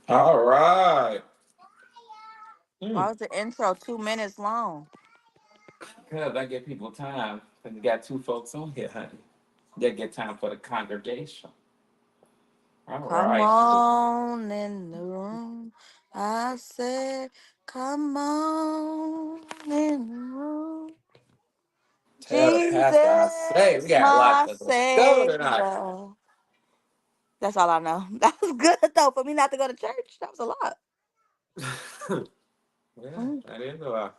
All right. Why was the intro 2 minutes long? Because I give people time. And you got two folks on here, honey. They get time for the congregation. All Come right. on in the room. I said, come on in the room. Tell the pastor I say we Jesus, got a lot my to discover tonight. Savior. That's all I know. That was good, though, for me not to go to church. That was a lot. Yeah, Mm. that is a lot.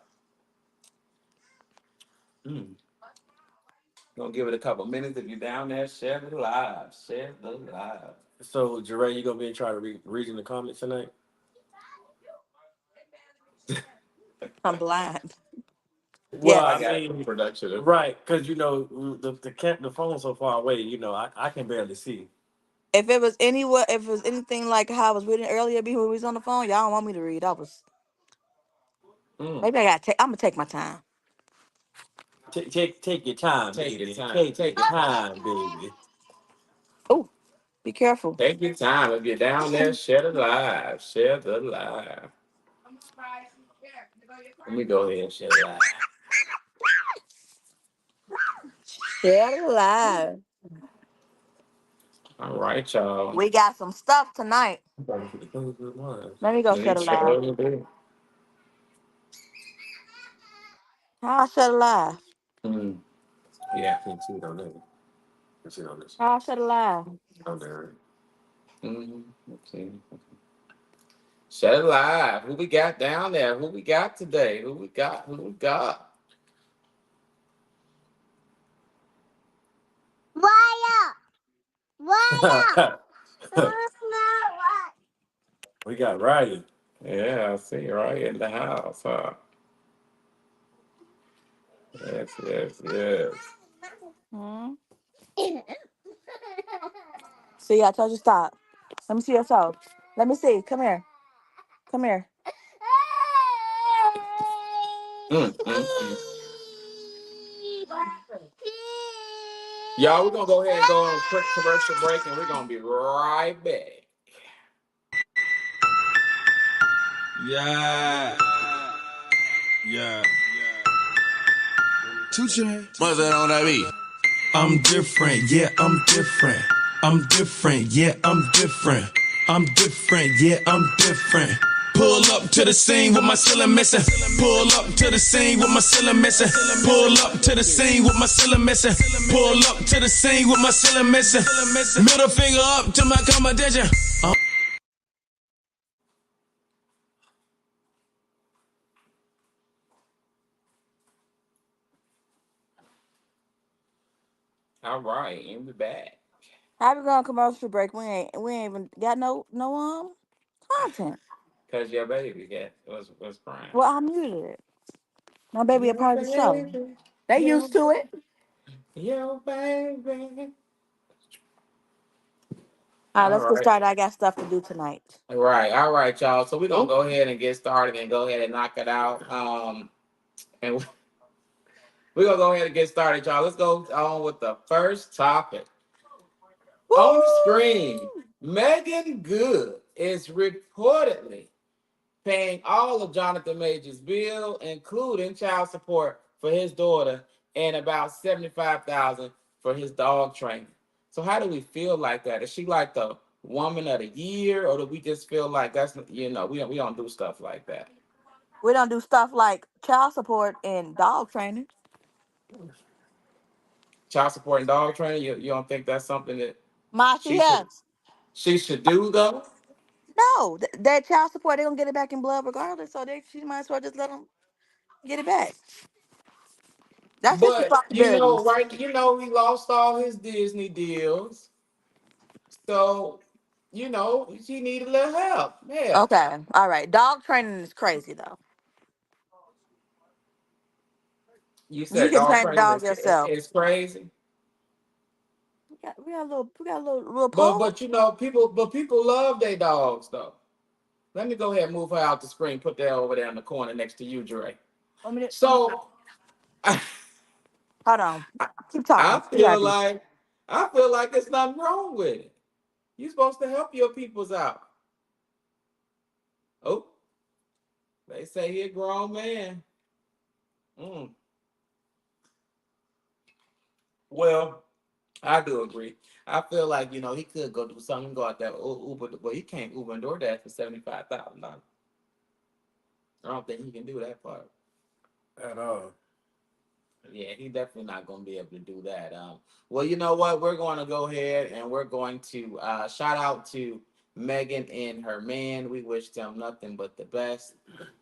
Mm. Gonna give it a couple minutes. If you're down there, share the live. Share the live. So, Jeray, you gonna be trying to read in the comments tonight? I'm blind. Well, I I Yes. got mean, production. right, because the phone's so far away. I can barely see. If it was anywhere, if it was anything like how I was reading earlier before we was on the phone, y'all don't want me to read. I was Mm. maybe I got. I'm gonna take my time. Take your time, Take your baby. time. Take your Take your time. time, baby. Oh, be careful. Take your time. If you're down there, share the live. Share the live. Let me go ahead and share the live. Share the live. All right, y'all. We got some stuff tonight. Let me go We share the live. sure do. How I share the live? Mm. I Yeah. can see it on there. I can see it on this. How I share the live? On there. Mm. Let's see. Share the live. Who we got down there? Who we got today? Who we got? Who we got? Wire. Wire. We got Ryan. Yeah, I see. Right in the house, huh? Yes, yes, yes. Hmm? See, I told you stop. Let me see your toe. Let me see. Come here. Come here. Mm, mm, mm. Y'all, we're gonna go ahead and go on a quick commercial break, and we're gonna be right back. Yeah, yeah. Two chains. What's that on that beat? I'm different, yeah, I'm different. I'm different, yeah, I'm different. I'm different, yeah, I'm different. Pull up to the scene with my ceiling missing. Pull up to the scene with my ceiling missing. Pull up to the scene with my ceiling missing. Pull up to the scene with my ceiling missing. Middle finger up to my competition. All right, and we're back. How we going commercial break? We ain't even got no content. Cause your baby was crying. Well, I muted it. My baby a Your part of the show. baby, They your used to it. your baby. All right, All let's get right. started. I got stuff to do tonight. All right, y'all. So we're gonna Oh, go ahead and get started and go ahead and knock it out. And we're gonna go ahead and get started, y'all. Let's go on with the first topic. On the screen, woo! Megan Good is reportedly paying all of Jonathan Major's bill, including child support for his daughter and about 75,000 for his dog training. So how do we feel like that? Is she like the woman of the year, or do we just feel like that's we don't do stuff like that? We don't do stuff like child support and dog training. Child support and dog training. You don't think that's something that Mashi, she should yes. she should do though? No, that child support, they gonna get it back in blood regardless. So she might as well just let them get it back. That's his But responsibilities. right? He lost all his Disney deals, so she needed a little help. Yeah. Okay, all right. Dog training is crazy though. You You said can dog train the training dog is yourself. is crazy, We got a little but pole. people love their dogs though. Let me go ahead and move her out the screen. Put that over there in the corner next to you, Dre. So I, Hold on. Keep talking. I See what I feel do. like I feel like there's nothing wrong with it. You're supposed to help your peoples out. Oh, they say he a grown man. Mm. Well, I do agree. I feel like he could go do something, go out there Uber, but he can't Uber and DoorDash for $75,000. I don't think he can do that part at all. Yeah, he definitely not going to be able to do that. Well, you know what? We're going to go ahead and we're going to shout out to Megan and her man. We wish them nothing but the best,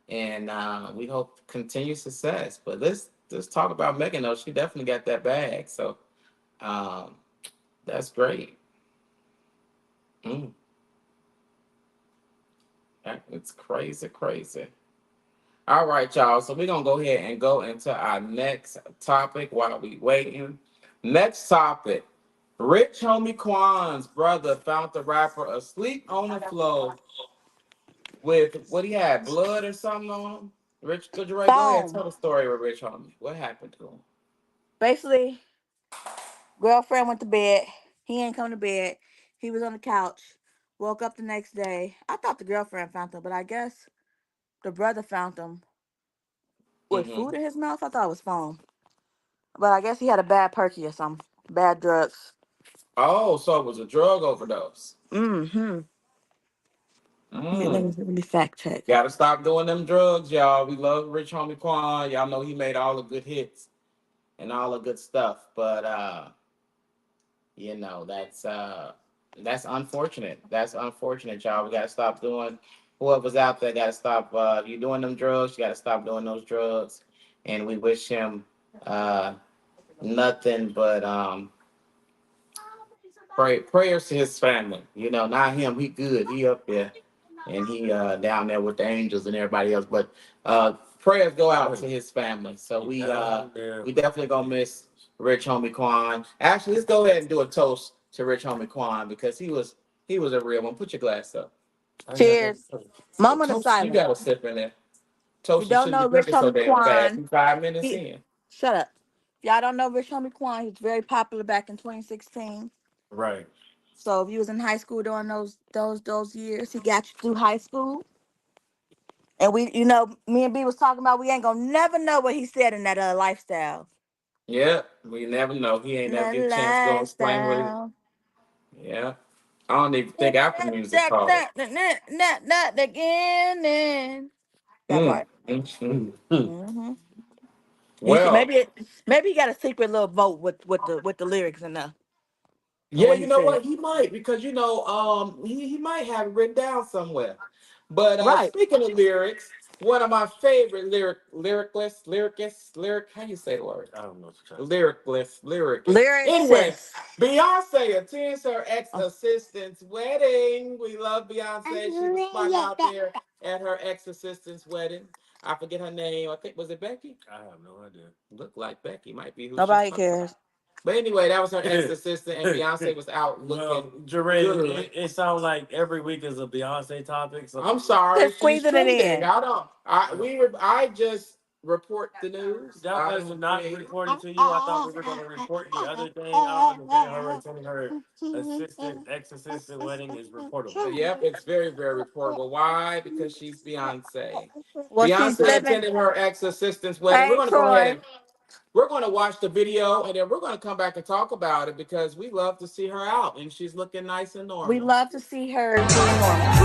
and we hope continued success. But let's talk about Megan though. She definitely got that bag, so um, that's great. Mm, it's crazy, crazy. All right, y'all. So we're gonna go ahead and go into our next topic while we waiting. Next topic. Rich Homie Quan's brother found the rapper asleep on the floor with what he had, blood or something on him. Rich, could you go ahead and Phone. tell the story with Rich Homie? What happened to him? Basically, girlfriend went to bed. He ain't come to bed. He was on the couch. Woke up the next day. I thought the girlfriend found him, but I guess the brother found him with Hmm. food in his mouth. I thought it was phone. But I guess he had a bad perky or something. Bad drugs. Oh, so it was a drug overdose. Mm-hmm. Mm. Let me fact check. Gotta stop doing them drugs, y'all. We love Rich Homie Quan. Y'all know he made all the good hits and all the good stuff. But that's unfortunate. That's unfortunate, y'all. We gotta stop doing whoever's out there gotta stop you doing them drugs, you gotta stop doing those drugs. And we wish him uh nothing but prayers to his family. Not him, he good. He up there and he down there with the angels and everybody else. But prayers go out to his family. So we definitely gonna miss Rich Homie Quan. Actually, let's go ahead and do a toast to Rich Homie Quan because he was a real one. Put your glass up. Cheers. A Moment of toast, you silence. got to sip in there. If you Toast, you don't shouldn't be know Rich drinking so Homie damn fast. Quan, You 5 minutes he in. shut up. If y'all don't know Rich Homie Quan, he's very popular back in 2016. Right. So if you was in high school during those years, he got you through high school. And me and B was talking about we ain't gonna never know what he said in that lifestyle. Yeah, we never know. He ain't never That get a chance to go explain what he. lifestyle. Yeah. I don't even think That, Apple Music that, called it. that, that, that, that, that again. That Mm, part. mm. Mm-hmm. Well, Maybe he got a secret little vote with the lyrics in there and yeah, what you he know said. what? He might because he might have it written down somewhere. But Right. speaking of lyrics, one of my favorite lyric. How you say the word? I don't know what you're trying Lyricist. Anyway, Lyricist. Beyonce attends her ex Oh. assistant's wedding. We love Beyonce. She was spotted out there at her ex assistant's wedding. I forget her name. I think was it Becky? I have no idea. Look like Becky might be who she's Nobody talking about. cares. But anyway, that was her ex assistant, and Beyonce was out Well, looking Jeray, good. it sounds like every week is a Beyonce topic. So I'm sorry, Just she's squeezing it trending. in. I don't. I just report the news. that I was don't not create it. reporting to you. I thought we were going to report the other thing. I don't understand her attending her ex-assistant wedding is reportable. Yep, it's very, very reportable. Why? Because she's Beyonce. Well, she's Beyonce living. attended her ex-assistant's wedding. We're Hey, gonna go ahead Troy. and we're gonna watch the video, and then we're gonna come back and talk about it because we love to see her out, and she's looking nice and We normal. love to see her being normal.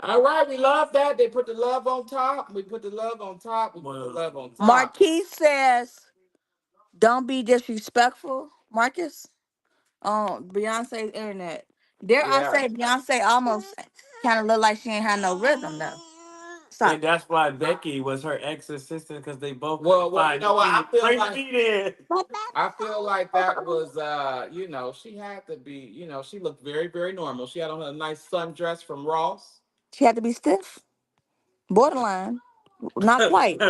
All right, we love that. They put the love on top. We put the love on top. We put the Well, love on top. Marquise says, "Don't be disrespectful, Marcus." On Beyonce's internet, dare I Yeah. say, Beyonce almost kind of look like she ain't had no rhythm though. Stop. And that's why Becky was her ex-assistant because they both Well, couldn't find you know what? I feel bring like feet in. I feel like that was, you know, she had to be, you know, she looked very, very normal. She had on a nice sundress from Ross. She had to be stiff, borderline, not quite,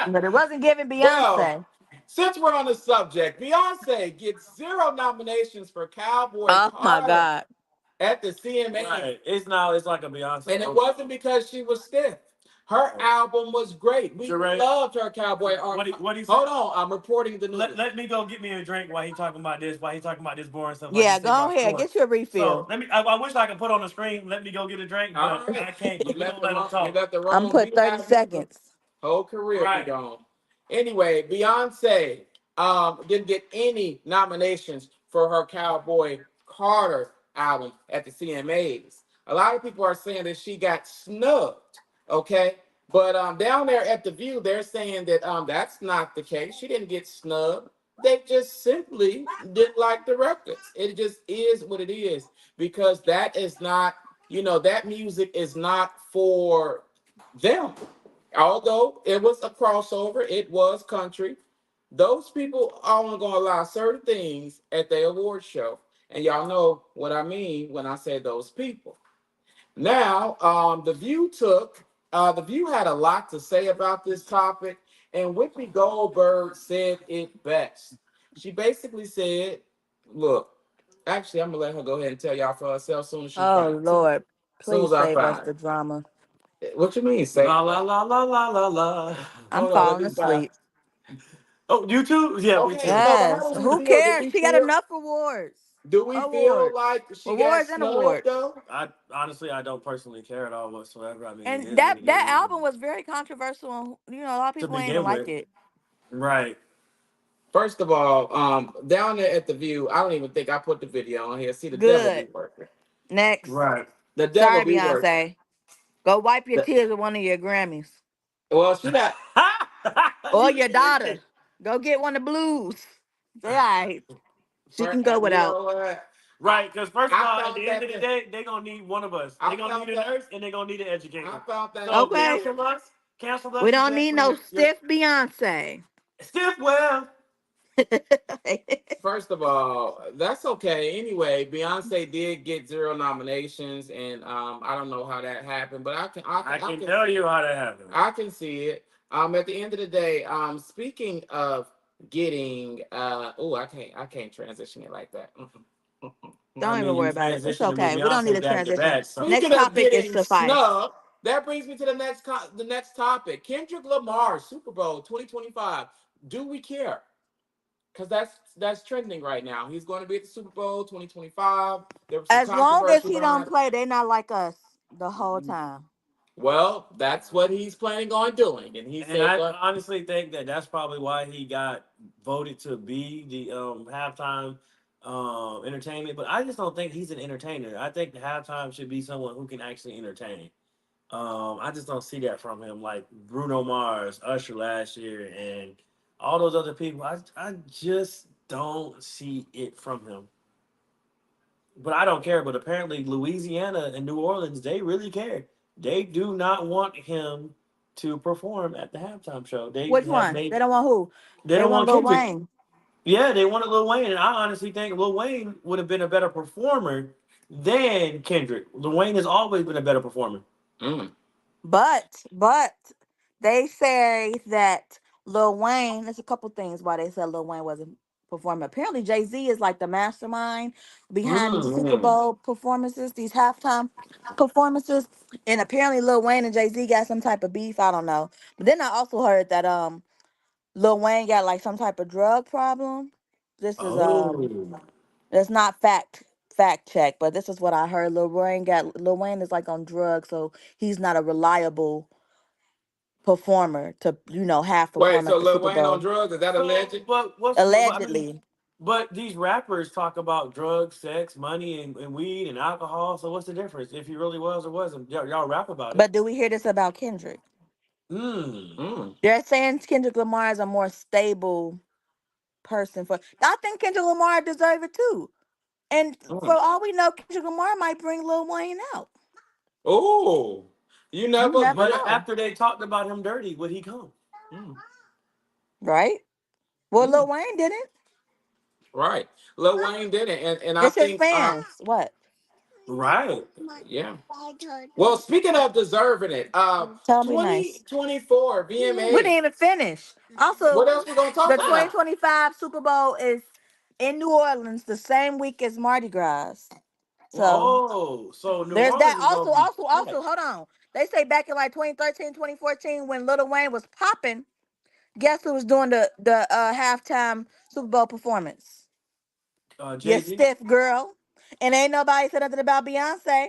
but it wasn't giving Well, Beyonce. since we're on the subject, Beyonce gets 0 nominations for Cowboy Oh my Carter God. at the CMA. Right. It's like a Beyonce. And it wasn't because she was stiff. Her album was great. We Sheree, loved her Cowboy what art. what he Hold on, I'm reporting the news. let me go get me a drink while he talking about this. While he talking about this boring stuff like he Yeah, said about go ahead. sports. Get you a So refill. let me. I wish I could put on the screen. Let me go get a drink, All but right. I can't. You We let don't the let him wrong, you talk. let the I'm wrong gonna put beat 30 out of him. seconds. Whole career be Right. gone. Anyway, Beyonce didn't get any nominations for her Cowboy Carter album at the CMAs. A lot of people are saying that she got snubbed. Okay, but down there at the View, they're saying that that's not the case. She didn't get snubbed. They just simply didn't like the records. It just is what it is because that is not, you know, that music is not for them. Although it was a crossover, it was country. Those people are only going to allow certain things at their award show. And y'all know what I mean when I say those people. Now, the View had a lot to say about this topic, and Whoopi Goldberg said it best. She basically said, "Look, actually, I'm gonna let her go ahead and tell y'all for herself soon as she Oh finds it. Lord, Soon please as I save us find the drama. it. What you mean, say? La la la la la la la. I'm Hold on, let falling me find. asleep. Oh, you too? Yeah, we Okay, too. so how Yes. do we Who feel? Do cares? we She got feel? enough awards. Do we feel Awards. like she got Awards and snubbed awards. though? I honestly, I don't personally care at all whatsoever. I mean, it And is what that it that is. album was very controversial. And, you know, a lot of To people ain't even begin like with, it. right? First of all, down there at the View, I don't even think I put the video on here. See, the devil be Good. working. Next. Right. The devil Sorry, be working. Beyonce. Go wipe your The- tears with one of your Grammys. well, she got. Or You your did. daughter. Go get one of the blues. Say all right. She can go You without. know what? Right, because first of I all, at found the end that. of the day, they're gonna need one of us. I They're gonna need found a that. nurse and they're gonna need an I educator. found that. So Okay. cancel We us, don't Jet, need for no your stiff Beyonce. stiff well. First of all, that's okay. Anyway, Beyonce did get 0 nominations, and I don't know how that happened, but I I can can tell you how that happened. I can see it. At the end of the day, speaking of getting, I can't transition it like that. I Don't even mean, you worry about it. It's transitioned with okay. We don't need Beyonce a back to transition. back, so Next Speaking of topic is getting suffice. snubbed, that brings me to the next topic. Kendrick Lamar, Super Bowl 2025. Do we care? Because that's trending right now. He's going to be at the Super Bowl 2025. There was some As long as controversy he don't behind. play, they not like us the whole time. Well, that's what he's planning on doing, and he and said, I "But honestly think that that's probably why he got voted to be the halftime entertainment. But I just don't think he's an entertainer. I think the halftime should be someone who can actually entertain. I just don't see that from him, like Bruno Mars, Usher last year, and all those other people. I just don't see it from him. But I don't care. But apparently, Louisiana and New Orleans, they really care. They do not want him to perform at the halftime show. They Which have one? They made. don't want who? They They don't want want Lil Kendrick. Wayne. Yeah, they wanted Lil Wayne, and I honestly think Lil Wayne would have been a better performer than Kendrick. Lil Wayne has always been a better performer. mm, But they say that Lil Wayne, there's a couple things why they said Lil Wayne wasn't performing. Apparently Jay-Z is like the mastermind behind these Super mm. Bowl performances, these halftime performances. And apparently Lil Wayne and Jay-Z got some type of beef. I don't know. But then I also heard that Lil Wayne got like some type of drug problem. This is Oh, it's not fact check, but this is what I heard. Lil Wayne is like on drugs, so he's not a reliable performer to have Wait, perform so at the Lil Super Wayne on Bowl. drugs? Is that so alleged? but what's I mean, Allegedly. but these rappers talk about drugs, sex, money, and weed and alcohol. So what's the difference if he really was or wasn't? Y'all rap about it. But do we hear this about Kendrick? Hmm. Mm, They're saying Kendrick Lamar is a more stable person for I think Kendrick Lamar deserve it too. And for mm. all we know, Kendrick Lamar might bring Lil Wayne out. Oh, You never never But know. after they talked about him dirty, would he come? Mm, Right? Well, mm, Lil Wayne didn't. right. Lil Wayne did it, and I It's his think fans. What? Right. yeah. Well, speaking of deserving it, Tell him be nice. 2024 We didn't VMAs. even finish. Also, What else we gonna talk the about? 2025 Super Bowl is in New Orleans the same week as Mardi Gras. So Oh, so New there's that. Orleans is Also, gonna be also, packed. also, hold on. They say back in like 2013, 2014, when Lil Wayne was popping, guess who was doing the halftime Super Bowl performance? Your Jay-Z. stiff girl. And ain't nobody said nothing about Beyonce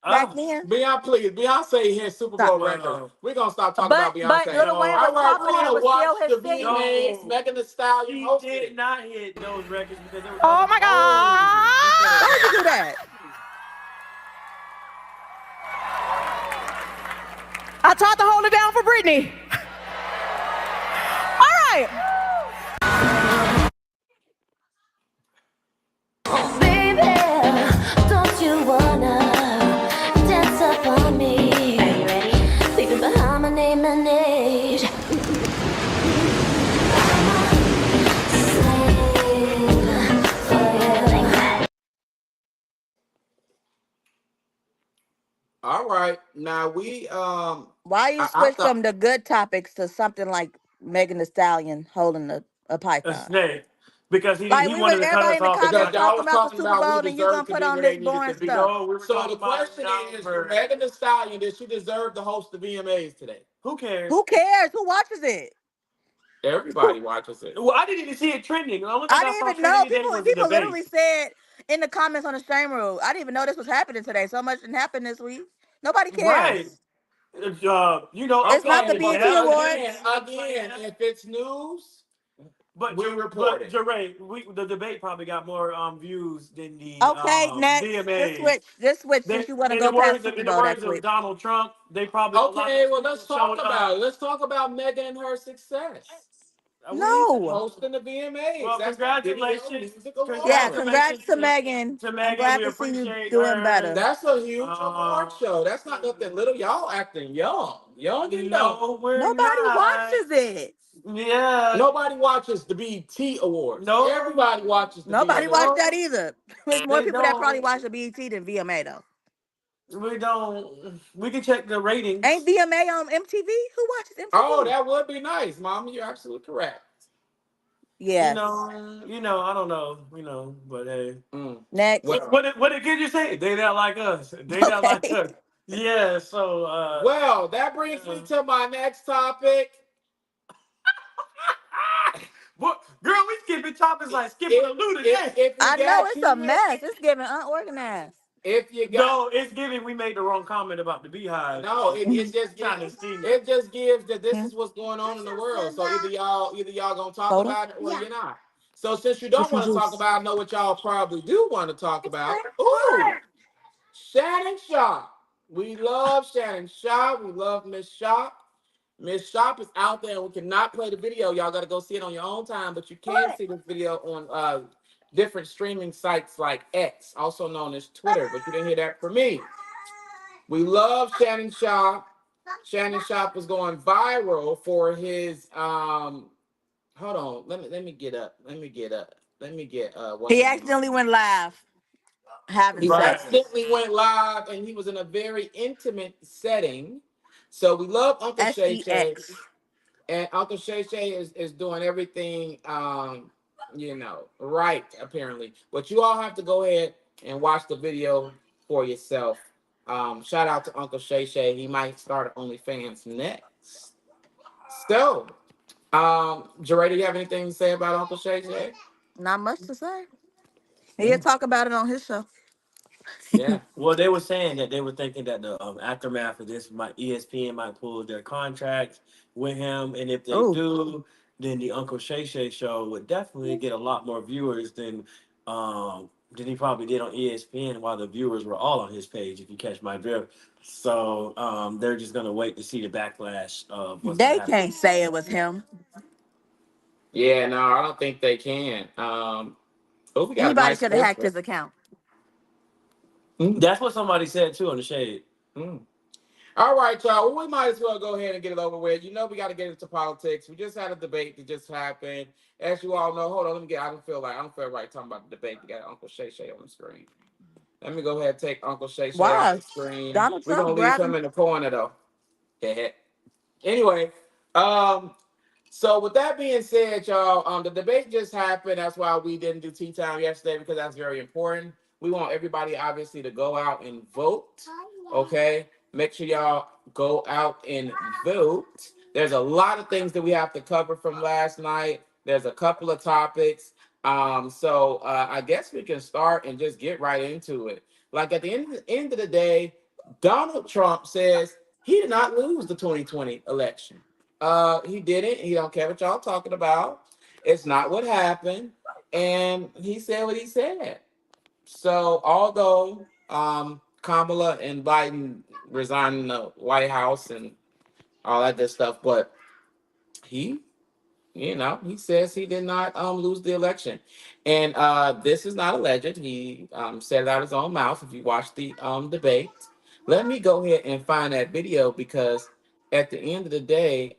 back Ah, then. Beyonce, please. Beyonce hit Super Stop. Bowl record. well, We're gonna stop talking But about Beyonce. Lil Wayne no, was All right, popping we're and it gonna was watch still his the city. VMAs. no. Megan Thee Stallion He hosted did it. not hit those records because there was Oh other. my Oh, he said God. it Why would you wrong. do that? I tried to hold it down for Brittany. All right. Baby, don't you wanna dance up on me? Are you ready? Leaving behind my name and age. Slave for you. All right, now we Why you I switch thought from the good topics to something like Megan Thee Stallion holding a A python? snake. Because Like he we was wanted to cut everybody us in the off and because comments talk y'all talking was about the talking Super about who Bowl, and you gonna deserved to put be on where this they needed boring to be. stuff. no, we were So talking the about question is, do number. Megan Thee Stallion, did she deserve to host the VMAs today? Who cares? Who cares? Who watches it? Everybody watches it. Well, I didn't even see it trending. The only thing I I didn't saw even know. trending today People was the people literally debates. said in the comments on the stream rule. I didn't even know this was happening today. So much didn't happen this week. Nobody Right. cares. It's not Okay, the but BET again, Awards. if it's news, But we report it. Jeray, the debate probably got more views than the Okay, next. Just VMAs. switch. Just switch since you want to go past Super In the Bowl that words of quick. Donald Trump, they probably a lot of Okay, those well people let's talk showed about up. it. Let's talk about Megan and her success. What do you say? No. Hosting the VMAs. Well, That's the Video congratulations, Music Yeah, Awards. congrats congratulations to Megan. to I'm Megan. glad We to see you appreciate doing her. better. That's a huge award Uh, show. That's not nothing little. Y'all acting young. Young and dumb. no, we're Nobody not. watches it. Yeah, Nobody watches the BET Awards. no, Everybody watches the Nobody watched VMAs. that no, either. There's more they people that probably don't. watch the BET than VMA though. We don't. We can check the ratings. Ain't VMA on MTV? Who watches Oh, MTV? that would be nice, Mama. You're absolutely correct. Yes. I don't know, but hey, Mm. Next. Well, what did you say? They not like us. They not like Okay. us. Yeah. So, well, that brings me to my next topic. what, girl? We skipping topics like skipping a loot today. If you I know got it's a kids, mess. It's giving unorganized. if you got No, it's giving. We made the wrong comment about the beehive. no, Trying to see. it just gives that this Hmm. is what's going on in the world. So either y'all gonna talk Soda? about it or you're not. So since you don't Get some want to talk juice. about, it, I know what y'all probably do want to talk about. Ooh, Shannon Sharp. We love Shannon Sharp. We love Miss Sharp. Miss Sharp is out there, and we cannot play the video. Y'all got to go see it on your own time, but you can see this video on different streaming sites like X, also known as Twitter. But you didn't hear that from me. We love Shannon Sharp. Shannon Sharp was going viral for his hold on. Let me get up. Let me get what's He the name? accidentally went live having He Right. sex. accidentally went live and he was in a very intimate setting. So we love Uncle Shay Shay. SEX. And Uncle Shay Shay is doing everything right, apparently. But you all have to go ahead and watch the video for yourself. Shout out to Uncle Shay Shay. He might start OnlyFans next. So, Jeray, do you have anything to say about Uncle Shay Shay? Not much to say. He'll talk about it on his show. Yeah. Well, they were saying that they were thinking that the aftermath of this, ESPN might pull their contracts with him, and if they Oh, do, then the Uncle Shay Shay show would definitely get a lot more viewers than he probably did on ESPN, while the viewers were all on his page. If you catch my drift, so they're just gonna wait to see the backlash of what's gonna they happen. can't say it was him. Yeah, no, I don't think they can. We got a Anybody nice could have hacked script. his account. That's what somebody said too on the shade. Mm. All right, y'all. Well, we might as well go ahead and get it over with. You know, we got to get into politics. We just had a debate that just happened. As you all know, hold on, let me get. I don't feel right talking about the debate. We got Uncle Shay Shay on the screen. Let me go ahead and take Uncle Shay Shay off Why? the screen. Donald We're Trump gonna leave him grabbing. in the corner though. Anyway, so with that being said, y'all, the debate just happened. That's why we didn't do tea time yesterday because that's very important. We want everybody obviously to go out and vote. Okay, make sure y'all go out and vote. There's a lot of things that we have to cover from last night. There's a couple of topics. So I guess we can start and just get right into it. Like at the end of the day, Donald Trump says he did not lose the 2020 election. He didn't. He don't care what y'all talking about. It's not what happened. And he said what he said. So although Kamala and Biden resigned the White House and all that good stuff, but he, he says he did not lose the election. And this is not alleged. He said it out of his own mouth. If you watch the debate, let me go ahead and find that video because at the end of the day,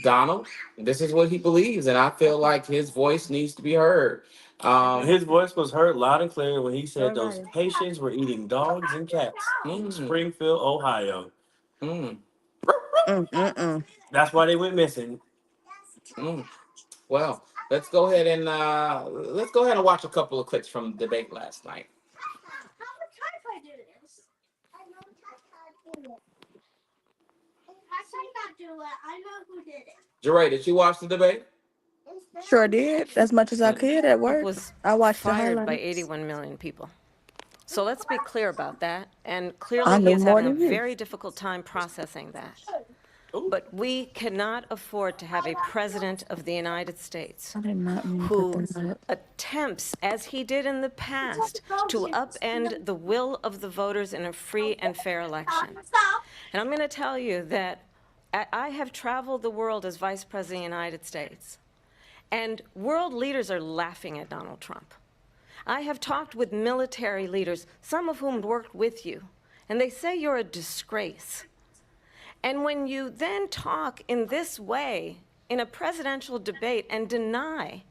Donald, this is what he believes, and I feel like his voice needs to be heard. His voice was heard loud and clear when he said those Alrighty. Haitians were eating dogs and cats in mm, Springfield, Ohio. mm, That's why they went missing. mm. Well, let's go ahead and watch a couple of clips from the debate last night. Jeray, did you watch the debate? Sure did, as much as I could at work. Was I watched the fired by highlights. 81 million people. So let's be clear about that. And I clearly, he knew is more having a than you. very difficult time processing that. But we cannot afford to have a president of the United States I did not mean to who put that up. attempts, as he did in the past, to upend the will of the voters in a free and fair election. And I'm going to tell you that I have traveled the world as Vice President of the United States, and world leaders are laughing at Donald Trump. I have talked with military leaders, some of whom worked with you, and they say you're a disgrace. And when you then talk in this way in a presidential debate and deny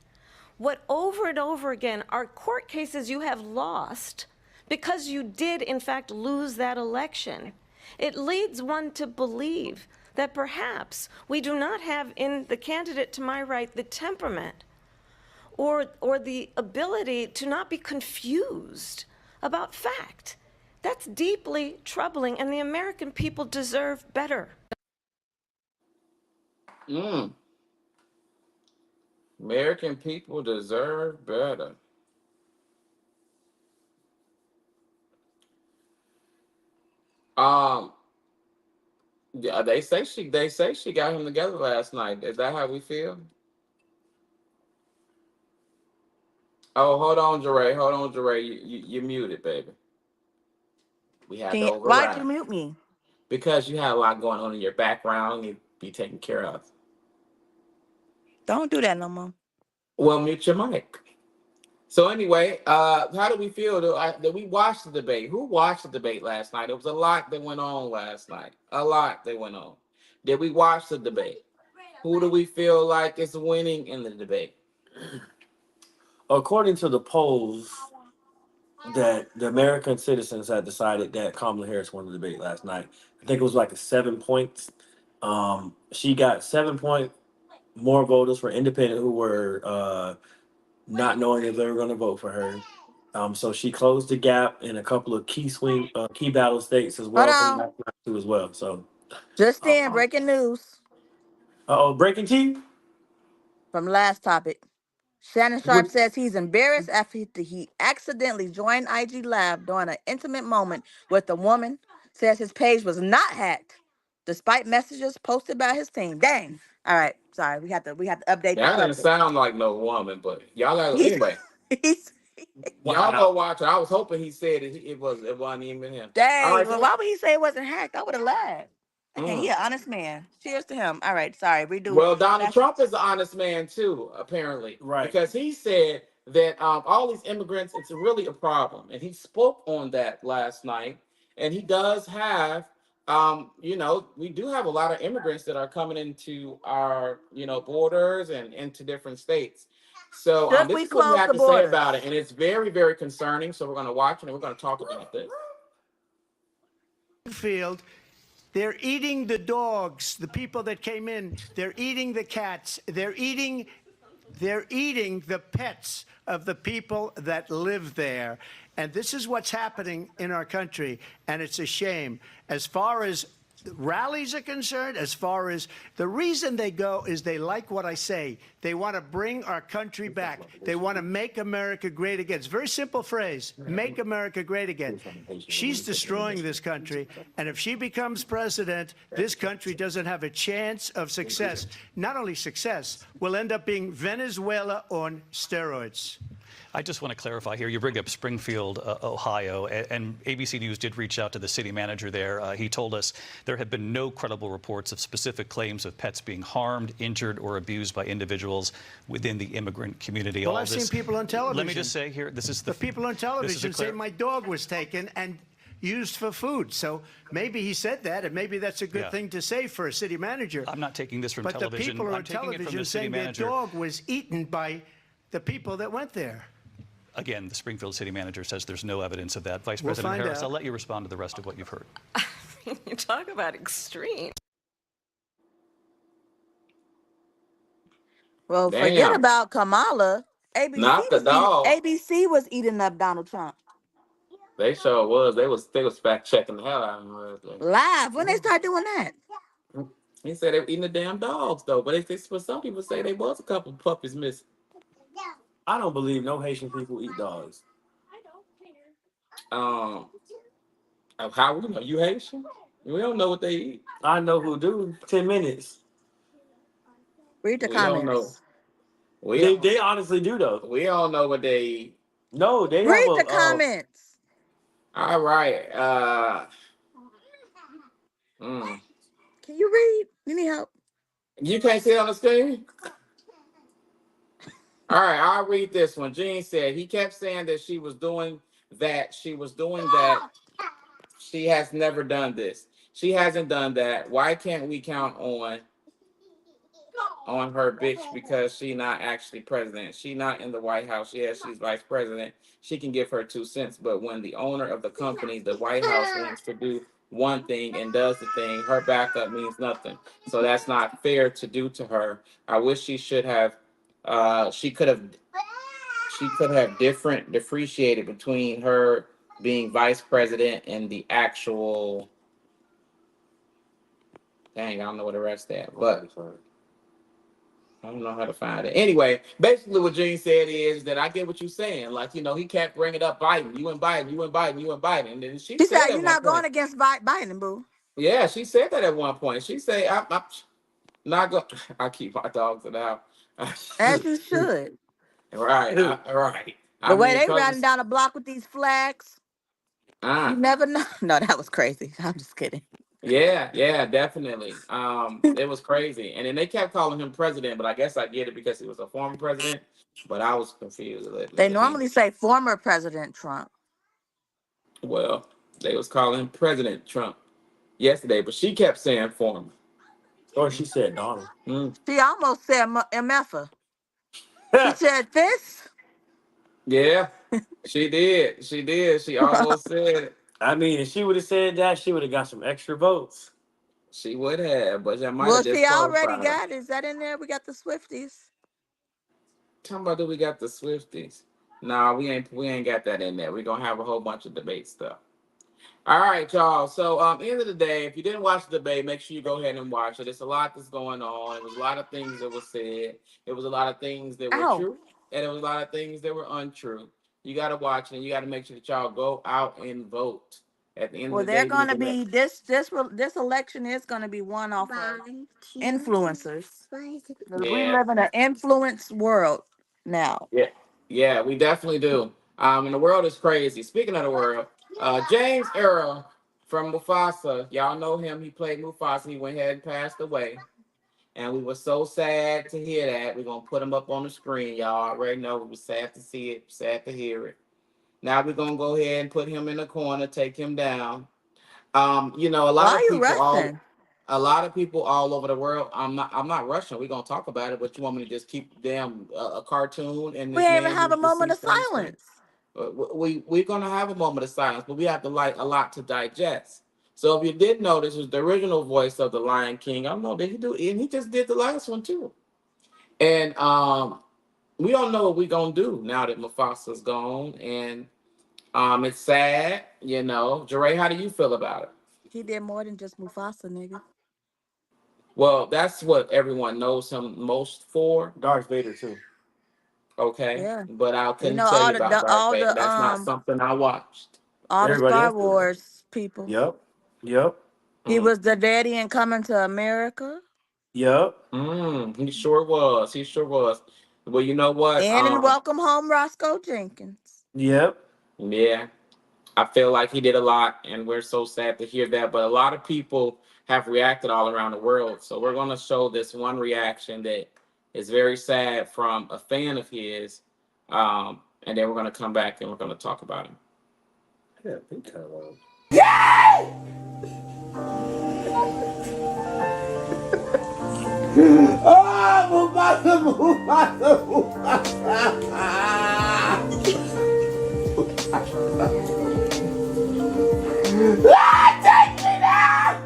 what over and over again are court cases you have lost because you did in fact lose that election, it leads one to believe that perhaps we do not have in the candidate to my right the temperament or the ability to not be confused about fact. That's deeply troubling, and the American people deserve better. American people deserve better. Um, yeah, they say she got him together last night. Is that how we feel? Oh, hold on, Jeray. Hold on, Jeray. You muted, baby. We had to Why'd you override mute me? because you had a lot going on in your background. You be taken care of. Don't do that no more. Well, mute your mic. So anyway, how do we feel that we watched the debate? Who watched the debate last night? There was a lot that went on last night. A lot that went on. Did we watch the debate? Who do we feel like is winning in the debate? According to the polls, that the American citizens had decided that Kamala Harris won the debate last night. I think it was like a 7 points. She got 7 point more voters for independent who were not knowing if they were going to vote for her. So she closed the gap in a couple of key battle states as Hold well from on. last night too as well. So, Just in, uh breaking news breaking tea. from last topic. Shannon Sharp With says he's embarrassed after he accidentally joined IG Live during an intimate moment with a woman. Says his page was not hacked, despite messages posted by his team. Dang. All right, sorry. We have to update the That didn't subject. sound like no woman, but y'all got He's, anyway. he's Y'all go watch it. I was hoping he said it wasn't even him. All dang. right. Well, why would he say it wasn't hacked? I would have laughed. Dang, he Mm. an honest man. Cheers to him. All right, sorry. Redo. Well, Donald That's Trump is an honest man too, apparently, Right. because he said that all these immigrants, it's really a problem, and he spoke on that last night. And he does have, we do have a lot of immigrants that are coming into our, borders and into different states. So Should this we is what he close had the to say about it, borders? and it's very, very concerning. So we're going to watch it and we're going to talk about this. Field, they're eating the dogs, the people that came in. They're eating the cats. They're eating the pets of the people that live there. And this is what's happening in our country, and it's a shame. As far as rallies are concerned, as far as the reason they go is they like what I say. They want to bring our country back. They want to make America great again. It's a very simple phrase, make America great again. She's destroying this country, and if she becomes president, this country doesn't have a chance of success. Not only success, we'll end up being Venezuela on steroids. I just want to clarify here. You bring up Springfield, Ohio, and ABC News did reach out to the city manager there. He told us there have been no credible reports of specific claims of pets being harmed, injured, or abused by individuals within the immigrant community. Well, I've seen people on television. Let me just say here, this is the people on television say my dog was taken and used for food. So maybe he said that, and maybe that's a good thing to say for a city manager. I'm not taking this from but television. But the people I'm on taking it from television the city saying their manager. dog was eaten by the people that went there. Again, the Springfield city manager says there's no evidence of that. Vice We'll President find Harris, out. I'll let you respond to the rest of what you've heard. You talk about extreme. Well, Damn. forget about Kamala. Not the dog. ABC was eating up Donald Trump They sure was. They was fact checking the hell out of him. live. When they start doing that? He said they were eating the damn dogs though, but for some people say there was a couple puppies missing. I don't believe no Haitian people eat dogs. How we know you Haitian? We don't know what they eat. I know who do. 10 minutes. Read the We don't know. comments. They honestly do though. We all know what they eat. No, they Read have the comments. All right. Can you read? You need help? You can't see it on the screen? All right, I'll read this one. Jean said he kept saying that she was doing that. She was doing that. She has never done this. She hasn't done that. Why can't we count on her bitch because she not actually president? She not in the White House. Yes, she's vice president. She can give her 2 cents. But when the owner of the company, the White House, wants to do one thing and does the thing, her backup means nothing. So that's not fair to do to her. I wish she should have. She could have differentiated between her being vice president and the actual. Dang, I don't know what the rest of that, but I don't know how to find it. Anyway, basically what Gene said is that I get what you're saying. Like, he kept bringing up Biden. You and Biden, you and Biden, you and Biden. And then she said You're not going against Biden, boo. Yeah, she said that at one point. She said, I'm not going. I keep my dogs in the house. As you should. Right, right. The way they riding down the block with these flags, you never know. No, that was crazy. I'm just kidding. Yeah, definitely. It was crazy. And then they kept calling him president, but I guess I get it because he was a former president, but I was confused. They normally say former President Trump. Well, they was calling him President Trump yesterday, but she kept saying former. Or she said Donald. She almost said MFA. She said this. Yeah, she did. She almost said it. I mean, if she would have said that, she would have got some extra votes. She would have, but that might Well, have just she already qualified her. got it. Is that in there? We got the Swifties. Talking about, do we got the Swifties? Nah, we ain't got that in there. We're gonna have a whole bunch of debate stuff. All right, y'all. So end of the day, if you didn't watch the debate, make sure you go ahead and watch it. It's a lot that's going on. It was a lot of things that were said. It was a lot of things that were true, and it was a lot of things that were untrue. You gotta watch it, and you gotta make sure that y'all go out and vote. At the end of the day, they're gonna be this election is gonna be won off of influencers. We live in an influence world now. Yeah, we definitely do. And the world is crazy. Speaking of the world, James Earl from Mufasa, y'all know him. He played Mufasa. He went ahead and passed away. And we were so sad to hear that. We're going to put him up on the screen. Y'all already know we were sad to see it, sad to hear it. Now we're going to go ahead and put him in the corner, take him down. You know, Why are you rushing? a lot of people all over the world. I'm not rushing. We're gonna talk about it, but you want me to just keep damn a cartoon and We this ain't even man have who's a moment of deceased on the screen? silence. We're gonna have a moment of silence, but we have to like a lot to digest. So if you did notice, it was the original voice of the Lion King. I don't know, did he do? And he just did the last one too. And we don't know what we're gonna do now that Mufasa's gone, and it's sad, you know. Jeray, how do you feel about it? He did more than just Mufasa, nigga. Well, that's what everyone knows him most for. Darth Vader too. Okay, Yeah. but I You couldn't know, tell you about Darth all Vader. the That's not something I watched. Everybody Star else did. Wars people. Yep. Yep. He Mm. was the daddy in Coming to America Yep. He sure was. He sure was. Well, you know what? and in Welcome Home, Roscoe Jenkins. Yep. Yeah, I feel like he did a lot, and we're so sad to hear that. But a lot of people have reacted all around the world. So we're going to show this one reaction that is very sad from a fan of his. And then we're going to come back and we're going to talk about him. Yeah, I think I was. Oh, Mufasa, Mufasa, Mufasa. Take me now!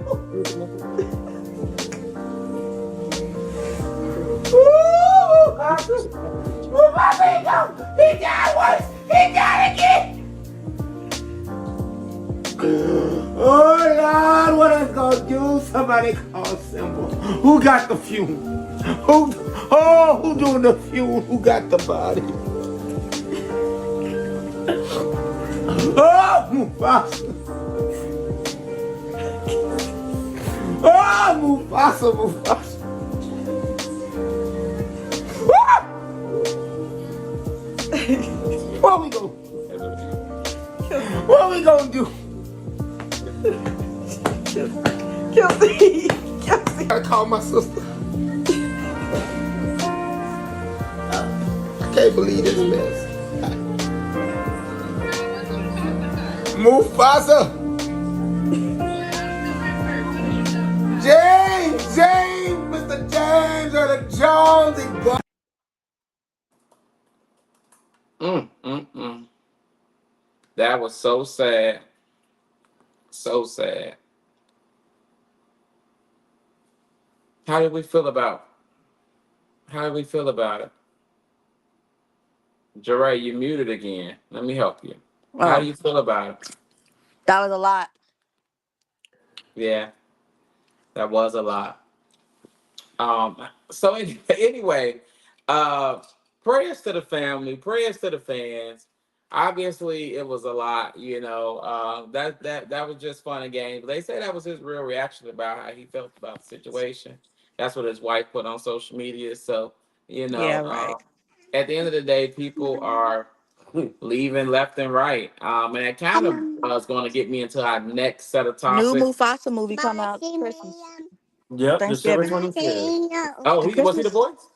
Mufasa, he got one! He got again! Oh Lord, what is gonna do? Somebody call Simba. Who got the fume? Who doing the fume? Who got the body? Oh, Mufasa. Oh, Mufasa, Mufasa. What we gonna do? Kelsey. Gotta call my sister. I can't believe this mess. Mufasa. James, Mr. James or the Jones and God. That was so sad. So sad. How did we feel about it? Jeray, you muted again. Let me help you. How do you feel about it? That was a lot. Yeah, that was a lot. So anyway, prayers to the family, prayers to the fans. Obviously, it was a lot, you know. That was just fun and games. They say that was his real reaction about how he felt about the situation. That's what his wife put on social media. So, you Yeah, know, right. at the end of the day, people are leaving left and right. And it kind of is going to get me into our next set of New topics. Mufasa movie come out Christmas. Yep. December Thanksgiving. 25th. Oh, And was he the Christmas? voice?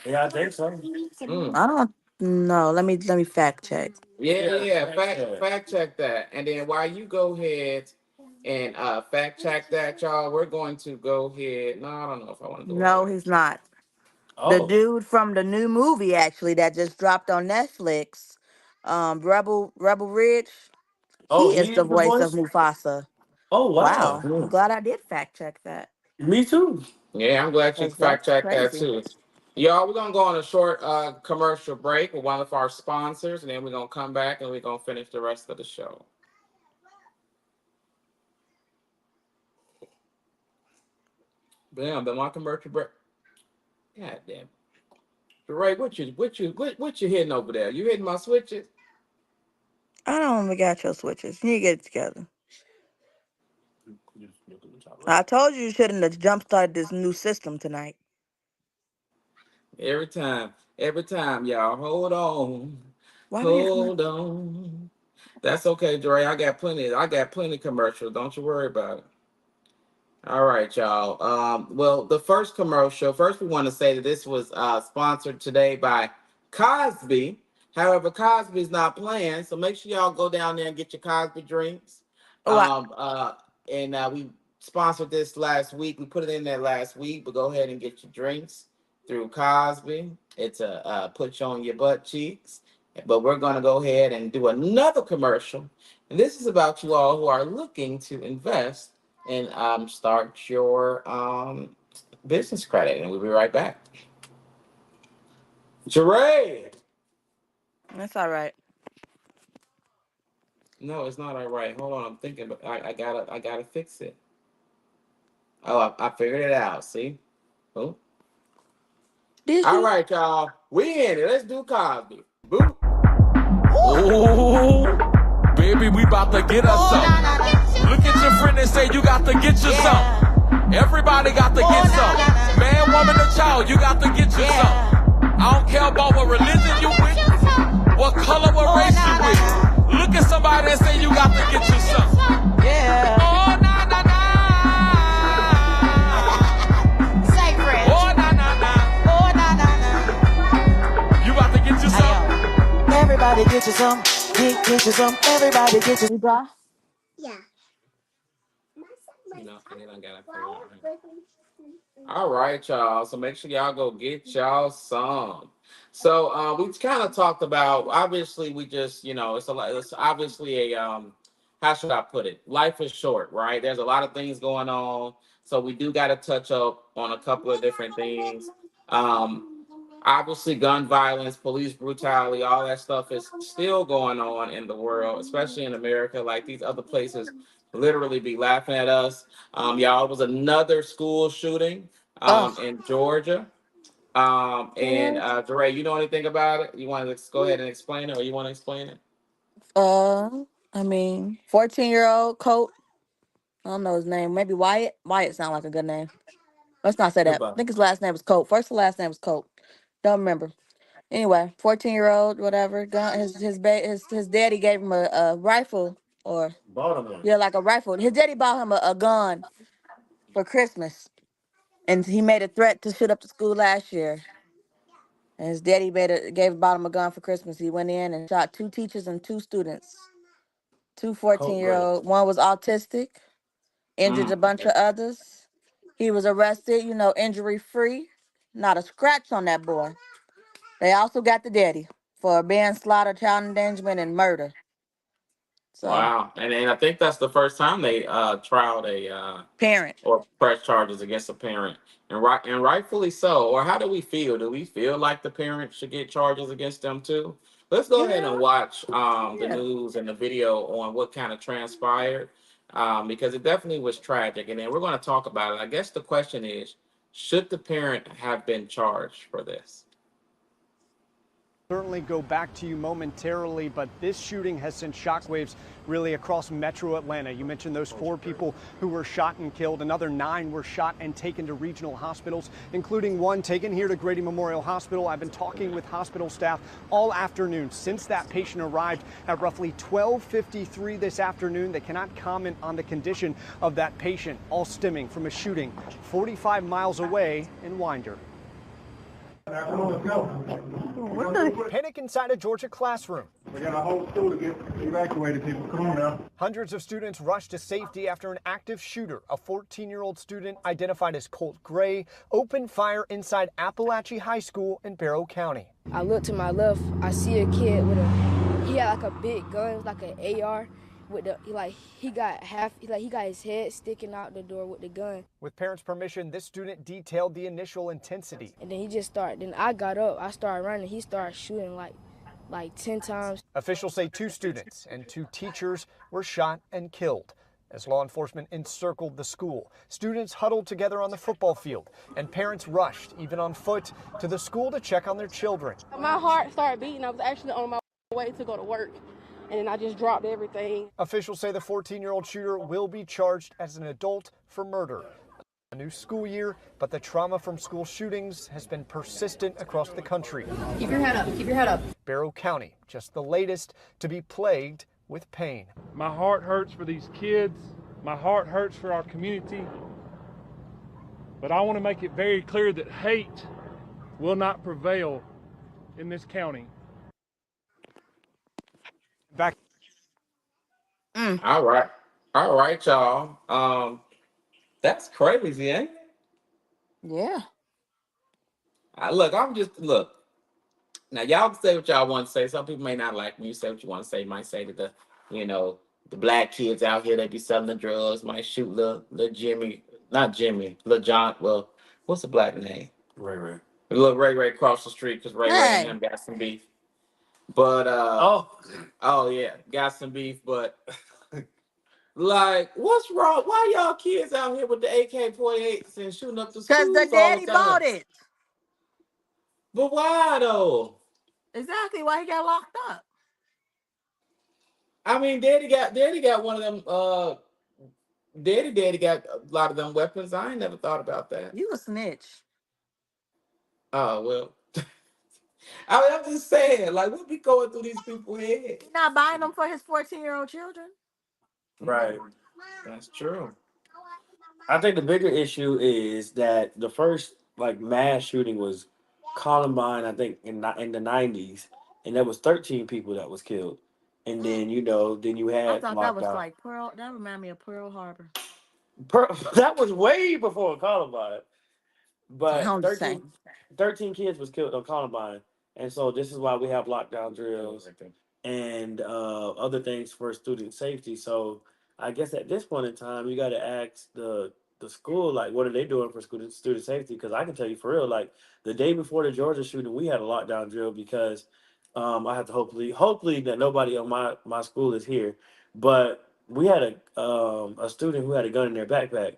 Yeah, I think so. I don't know. Let me fact check. Yeah. Fact check that, and then while you go ahead and fact check that, y'all, we're going to go ahead. No, I don't know if I want to do all No, that. he's not. The Oh. dude from the new movie actually that just dropped on Netflix, Rebel Ridge, Oh, he is he the is the voice of voice? Mufasa. Oh, wow. Wow. I'm glad I did fact check that. Me too. Yeah, I'm glad you 'Cause fact that's checked that crazy. too. Y'all, we're gonna go on a short commercial break with one of our sponsors, and then we're gonna come back and we're gonna finish the rest of the show. Damn, the one commercial break. God damn. Ray, what you hitting over there? You hitting my switches? I don't even got your switches. You need to get it together. I told you shouldn't have jump started this new system tonight. Every time, y'all. Hold on. Why we Hold on. That's okay, Dre. I got plenty commercials. Don't you worry about it. All right, y'all. Well, the first commercial. First, we want to say that this was sponsored today by Cosby. However, Cosby's not playing, so make sure y'all go down there and get your Cosby drinks. Oh, We sponsored this last week. We put it in there last week, but go ahead and get your drinks through Cosby. It's a put you on your butt cheeks. But we're going to go ahead and do another commercial. And this is about you all who are looking to invest and start your business credit. And we'll be right back. Jeray! that's all right. No, it's not all right. Hold on, I'm thinking, but I gotta fix it. Oh, I figured it out. See? Oh. Did All you? right, y'all. We in it. Let's do Cosby. Boop. Ooh, baby, we about to get us some. Look at your friend and say you got to get you some. Everybody got to get some. Man, woman, or child, you got to get you some. I don't care about what religion you with, what color, what race you with. Look at somebody and say you got to get you some. Yeah. Oh, nah, nah, nah. Say, Fred. Oh, nah, nah, nah. Oh, nah. You about to get you some? Everybody get you some. Get you some. Everybody get you some. You draw? No, and then I gotta figure it out. All right, y'all. So make sure y'all go get y'all some. So we kind of talked about, obviously we just, it's obviously a how should I put it? Life is short, right? There's a lot of things going on. So we do got to touch up on a couple of different things. Obviously gun violence, police brutality, all that stuff is still going on in the world, especially in America. Like these other places literally be laughing at us. Y'all, it was another school shooting Oh. in Georgia. And Dre, you know anything about it? You want to go ahead and explain it, or you want to explain it? I mean, 14-year-old Colt. I don't know his name. Maybe Wyatt. Wyatt sounds like a good name. Let's not say that. I Goodbye. think his last name was Colt. First and last name was Colt. Don't remember. Anyway, 14-year-old, whatever. Gun. His daddy gave him a rifle, or Baltimore. yeah, like a rifle. His daddy bought him a gun for Christmas, and he made a threat to shoot up the school last year. And his daddy bought him a gun for Christmas. He went in and shot 2 teachers and 2 students. 2 Colt great. 14-year-old. One was autistic, injured a bunch of others. He was arrested, injury free. Not a scratch on that boy. They also got the daddy for manslaughter, child endangerment, and murder. So, Wow. And I think that's the first time they trialed parent. or press charges against a parent, and rightfully so. Or how do we feel? Do we feel like the parent should get charges against them too? Let's go ahead and watch the news and the video on what kind of transpired, because it definitely was tragic. And then we're going to talk about it. I guess the question is, should the parent have been charged for this? Certainly go back to you momentarily, but this shooting has sent shockwaves really across metro Atlanta. You mentioned those 4 people who were shot and killed. Another 9 were shot and taken to regional hospitals, including one taken here to Grady Memorial Hospital. I've been talking with hospital staff all afternoon since that patient arrived at roughly 12:53 this afternoon. They cannot comment on the condition of that patient, all stemming from a shooting 45 miles away in Winder. Panic inside a Georgia classroom. We got a whole school to get evacuated, people. Come on now. Hundreds of students rushed to safety after an active shooter, a 14-year-old student identified as Colt Gray, opened fire inside Appalachia High School in Barrow County. I look to my left, I see a kid he had like a big gun, like an AR. He got his head sticking out the door with the gun. With parents' permission, this student detailed the initial intensity. And then he just started. Then I got up. I started running. He started shooting like 10 times. Officials say 2 students and 2 teachers were shot and killed. As law enforcement encircled the school, students huddled together on the football field, and parents rushed, even on foot, to the school to check on their children. My heart started beating. I was actually on my way to go to work. And I just dropped everything. Officials say the 14-year-old shooter will be charged as an adult for murder. A new school year, but the trauma from school shootings has been persistent across the country. Keep your head up. Keep your head up. Barrow County, just the latest to be plagued with pain. My heart hurts for these kids. My heart hurts for our community. But I want to make it very clear that hate will not prevail in this county. Back. All right. All right, y'all. That's crazy, ain't it? Yeah. I'm just look. Now y'all can say what y'all want to say. Some people may not like me. You say what you want to say. You might say that you know, the black kids out here they be selling the drugs. Might shoot little Jimmy, not Jimmy, little John. Well, what's the black name? Ray. Little Ray across the street because Ray and Hey. him got some beef. But oh yeah, got some beef. But like, what's wrong? Why y'all kids out here with the AK-48s and shooting up the Because the schools all the daddy time? bought it. But why though? Exactly why he got locked up. I mean, Daddy got one of them. Daddy got a lot of them weapons. I ain't never thought about that. You a snitch. Oh well. I'm just saying, like, what be going through these people's head? He's not buying them for his 14-year-old children. Right. That's true. I think the bigger issue is that the first like mass shooting was Columbine. I think in the '90s, and there was 13 people that was killed, and then then you I had thought that was lockdown. like Pearl. That reminded me of Pearl Harbor. That was way before Columbine. But I'm just saying. 13 kids was killed on Columbine, and so this is why we have lockdown drills and other things for student safety. So I guess at this point in time, you got to ask the school like, what are they doing for student safety? Because I can tell you for real, like the day before the Georgia shooting, we had a lockdown drill because I have to hopefully that nobody on my school is here, but we had a student who had a gun in their backpack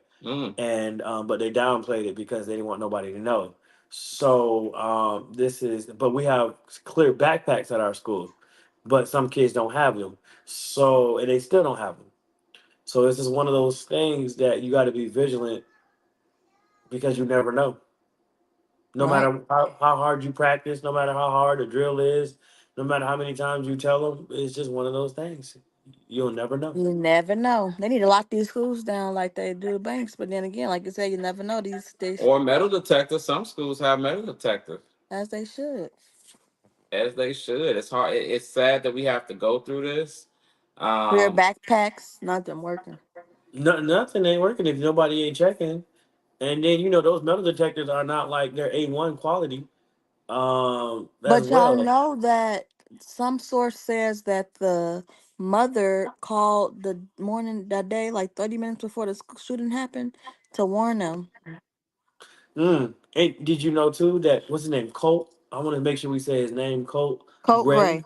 and but they downplayed it because they didn't want nobody to know. So but we have clear backpacks at our school, but some kids don't have them. So and they still don't have them. So this is one of those things that you got to be vigilant because you never know. No Right. matter how hard you practice, no matter how hard the drill is, no matter how many times you tell them, it's just one of those things. You'll never know. You never know. They need to lock these schools down like they do the banks. But then again, like you said, you never know. These days, Or metal detectors. Some schools have metal detectors, as they should. as they should. It's hard. It's sad that we have to go through this. Clear Um, backpacks, nothing working. Nothing ain't working if nobody ain't checking. And then those metal detectors are not like they're A1 quality. As But y'all well. know that some source says that the mother called that day, like 30 minutes before the shooting happened, to warn them. And did you know too that what's his name? Colt. I want to make sure we say his name. Colt Colt Gray. Gray.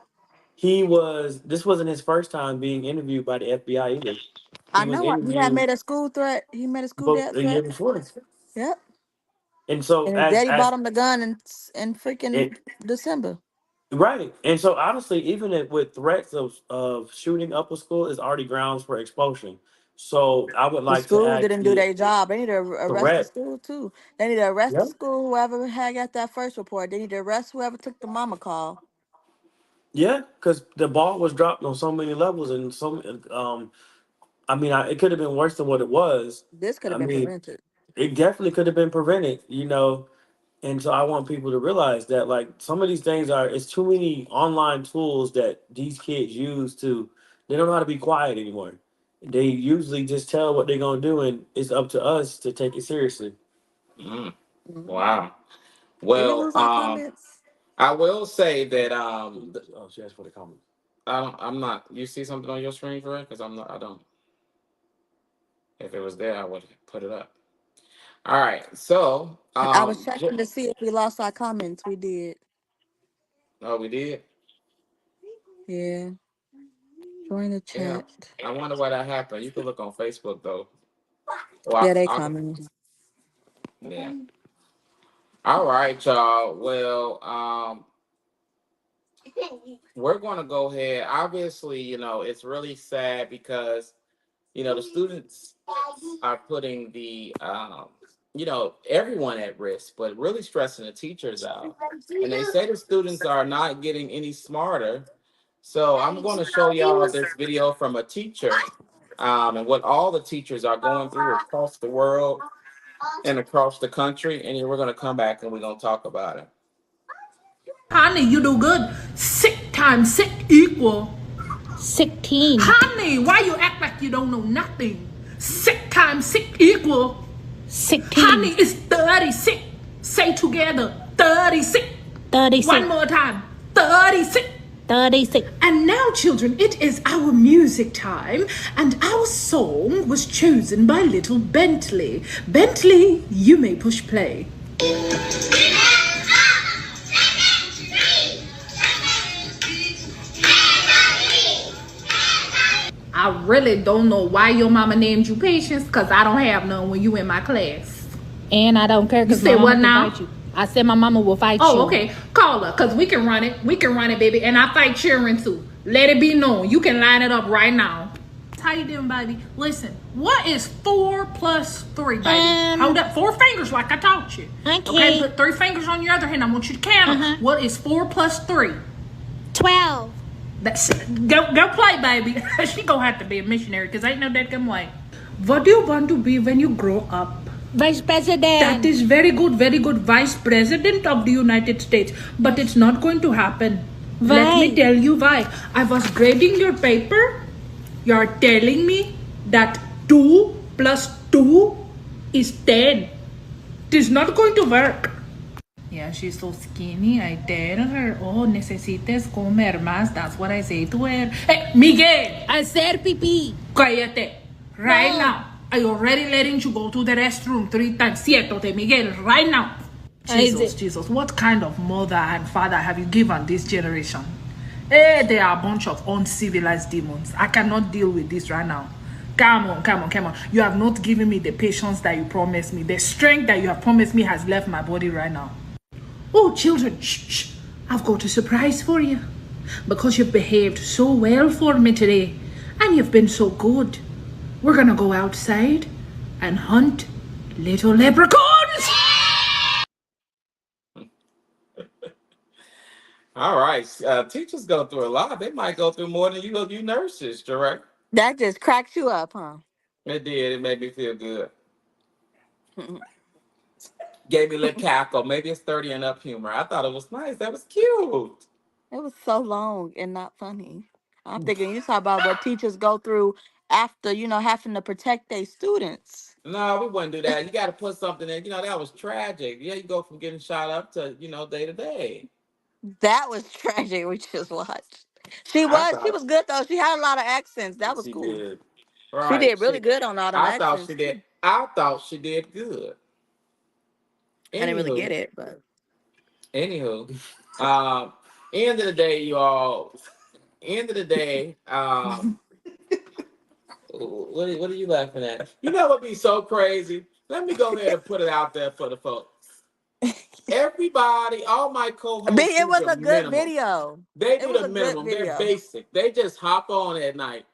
This wasn't his first time being interviewed by the FBI either. He I was know he had interviewed made a school threat. He made a school both death a year threat. before. Yep. And so And his daddy bought him the gun in freaking it, December. right. And so honestly, even with threats of shooting up a school is already grounds for expulsion. So I would The like to school ask didn't do the their job. They need to arrest the correct. school too. They need to arrest the Yep. school, whoever had got that first report. They need to arrest whoever took the mama call. Yeah, because the ball was dropped on so many levels and I mean, it could have been worse than what it was. This could I have been mean, prevented. it definitely could have been prevented. And so I want people to realize that like some of these things it's too many online tools that these kids use they don't know how to be quiet anymore. They usually just tell what they're gonna do, and it's up to us to take it seriously. wow. Did we Well, lose our comments? I will say that Oh, she asked for the comments. I'm not. You see something on your screen, Dre? Because I'm not. I don't. If it was there, I would put it up. All right. So, I was checking to see if we lost our comments. We did. oh, we did. Yeah. Join the Yeah. chat. I wonder why that happened. You can look on Facebook though. Yeah, they I coming. yeah. All right, y'all. Well, we're going to go ahead. Obviously, it's really sad because the students are putting everyone at risk, but really stressing the teachers out. And they say the students are not getting any smarter. So I'm going to show y'all this video from a teacher, and what all the teachers are going through across the world and across the country. And then we're going to come back and we're going to talk about it. Honey, you do good. Sick times sick equal 16. Honey, why you act like you don't know nothing? 6 times 6 equal. 16. Honey, it's 36. Say together, 36. 36. One more time, 36. 36. And now, children, it is our music time, and our song was chosen by little Bentley. Bentley, you may push play. I really don't know why your mama named you Patience, because I don't have none when you in my class. And I don't care because You say what now? fight you. I said my mama will fight you. Oh, okay. Call her, because we can run it. We can run it, baby. And I fight cheering too. Let it be known. You can line it up right now. How you doing, baby? Listen, what is 4 plus 3, baby? Hold up. 4 fingers like I taught you. Okay, put 3 fingers on your other hand. I want you to count them. What is 4 plus 3? 12. That's go play, baby. She gonna have to be a missionary, because ain't no damn way. What do you want to be when you grow up? Vice President. That is very good, Vice President of the United States. But it's not going to happen. Why? Let me tell you why. I was grading your paper. You're telling me that 2 plus 2 is 10. It is not going to work. Yeah, she's so skinny. I tell her, oh, necesitas comer más. That's what I say to her. Hey, Miguel! Hacer pipí. Cállate. Right No. now. I already letting you go to the restroom 3 times. Siéntate, Miguel, right now. Jesus, what kind of mother and father have you given this generation? They are a bunch of uncivilized demons. I cannot deal with this right now. Come on. You have not given me the patience that you promised me. The strength that you have promised me has left my body right now. Oh, children, shh. I've got a surprise for you. Because you've behaved so well for me today, and you've been so good, we're gonna go outside and hunt little leprechauns. All right. Teachers go through a lot. They might go through more than you nurses, correct? That just cracks you up, huh? It did. It made me feel good. Gave me a little cackle. Maybe it's 30 and up humor. I thought it was nice. That was cute. It was so long and not funny. I'm thinking you talk about what teachers go through after, having to protect their students. No, we wouldn't do that. You got to put something in. That was tragic. Yeah, you go from getting shot up to, day to day. That was tragic. We just watched. She thought- was good though. She had a lot of accents. That was She cool. did. She Right. did really good on all them I accents. thought she did. I thought she did good. I didn't really Anywho. get it, but Anywho, end of the day, you all. End of the day, what are you laughing at? You know what be so crazy? Let me go ahead and put it out there for the folks. Everybody, all my co-hosts, it was do a the good minimum. video. They It do was the a good minimum. They're video. basic. They just hop on at night.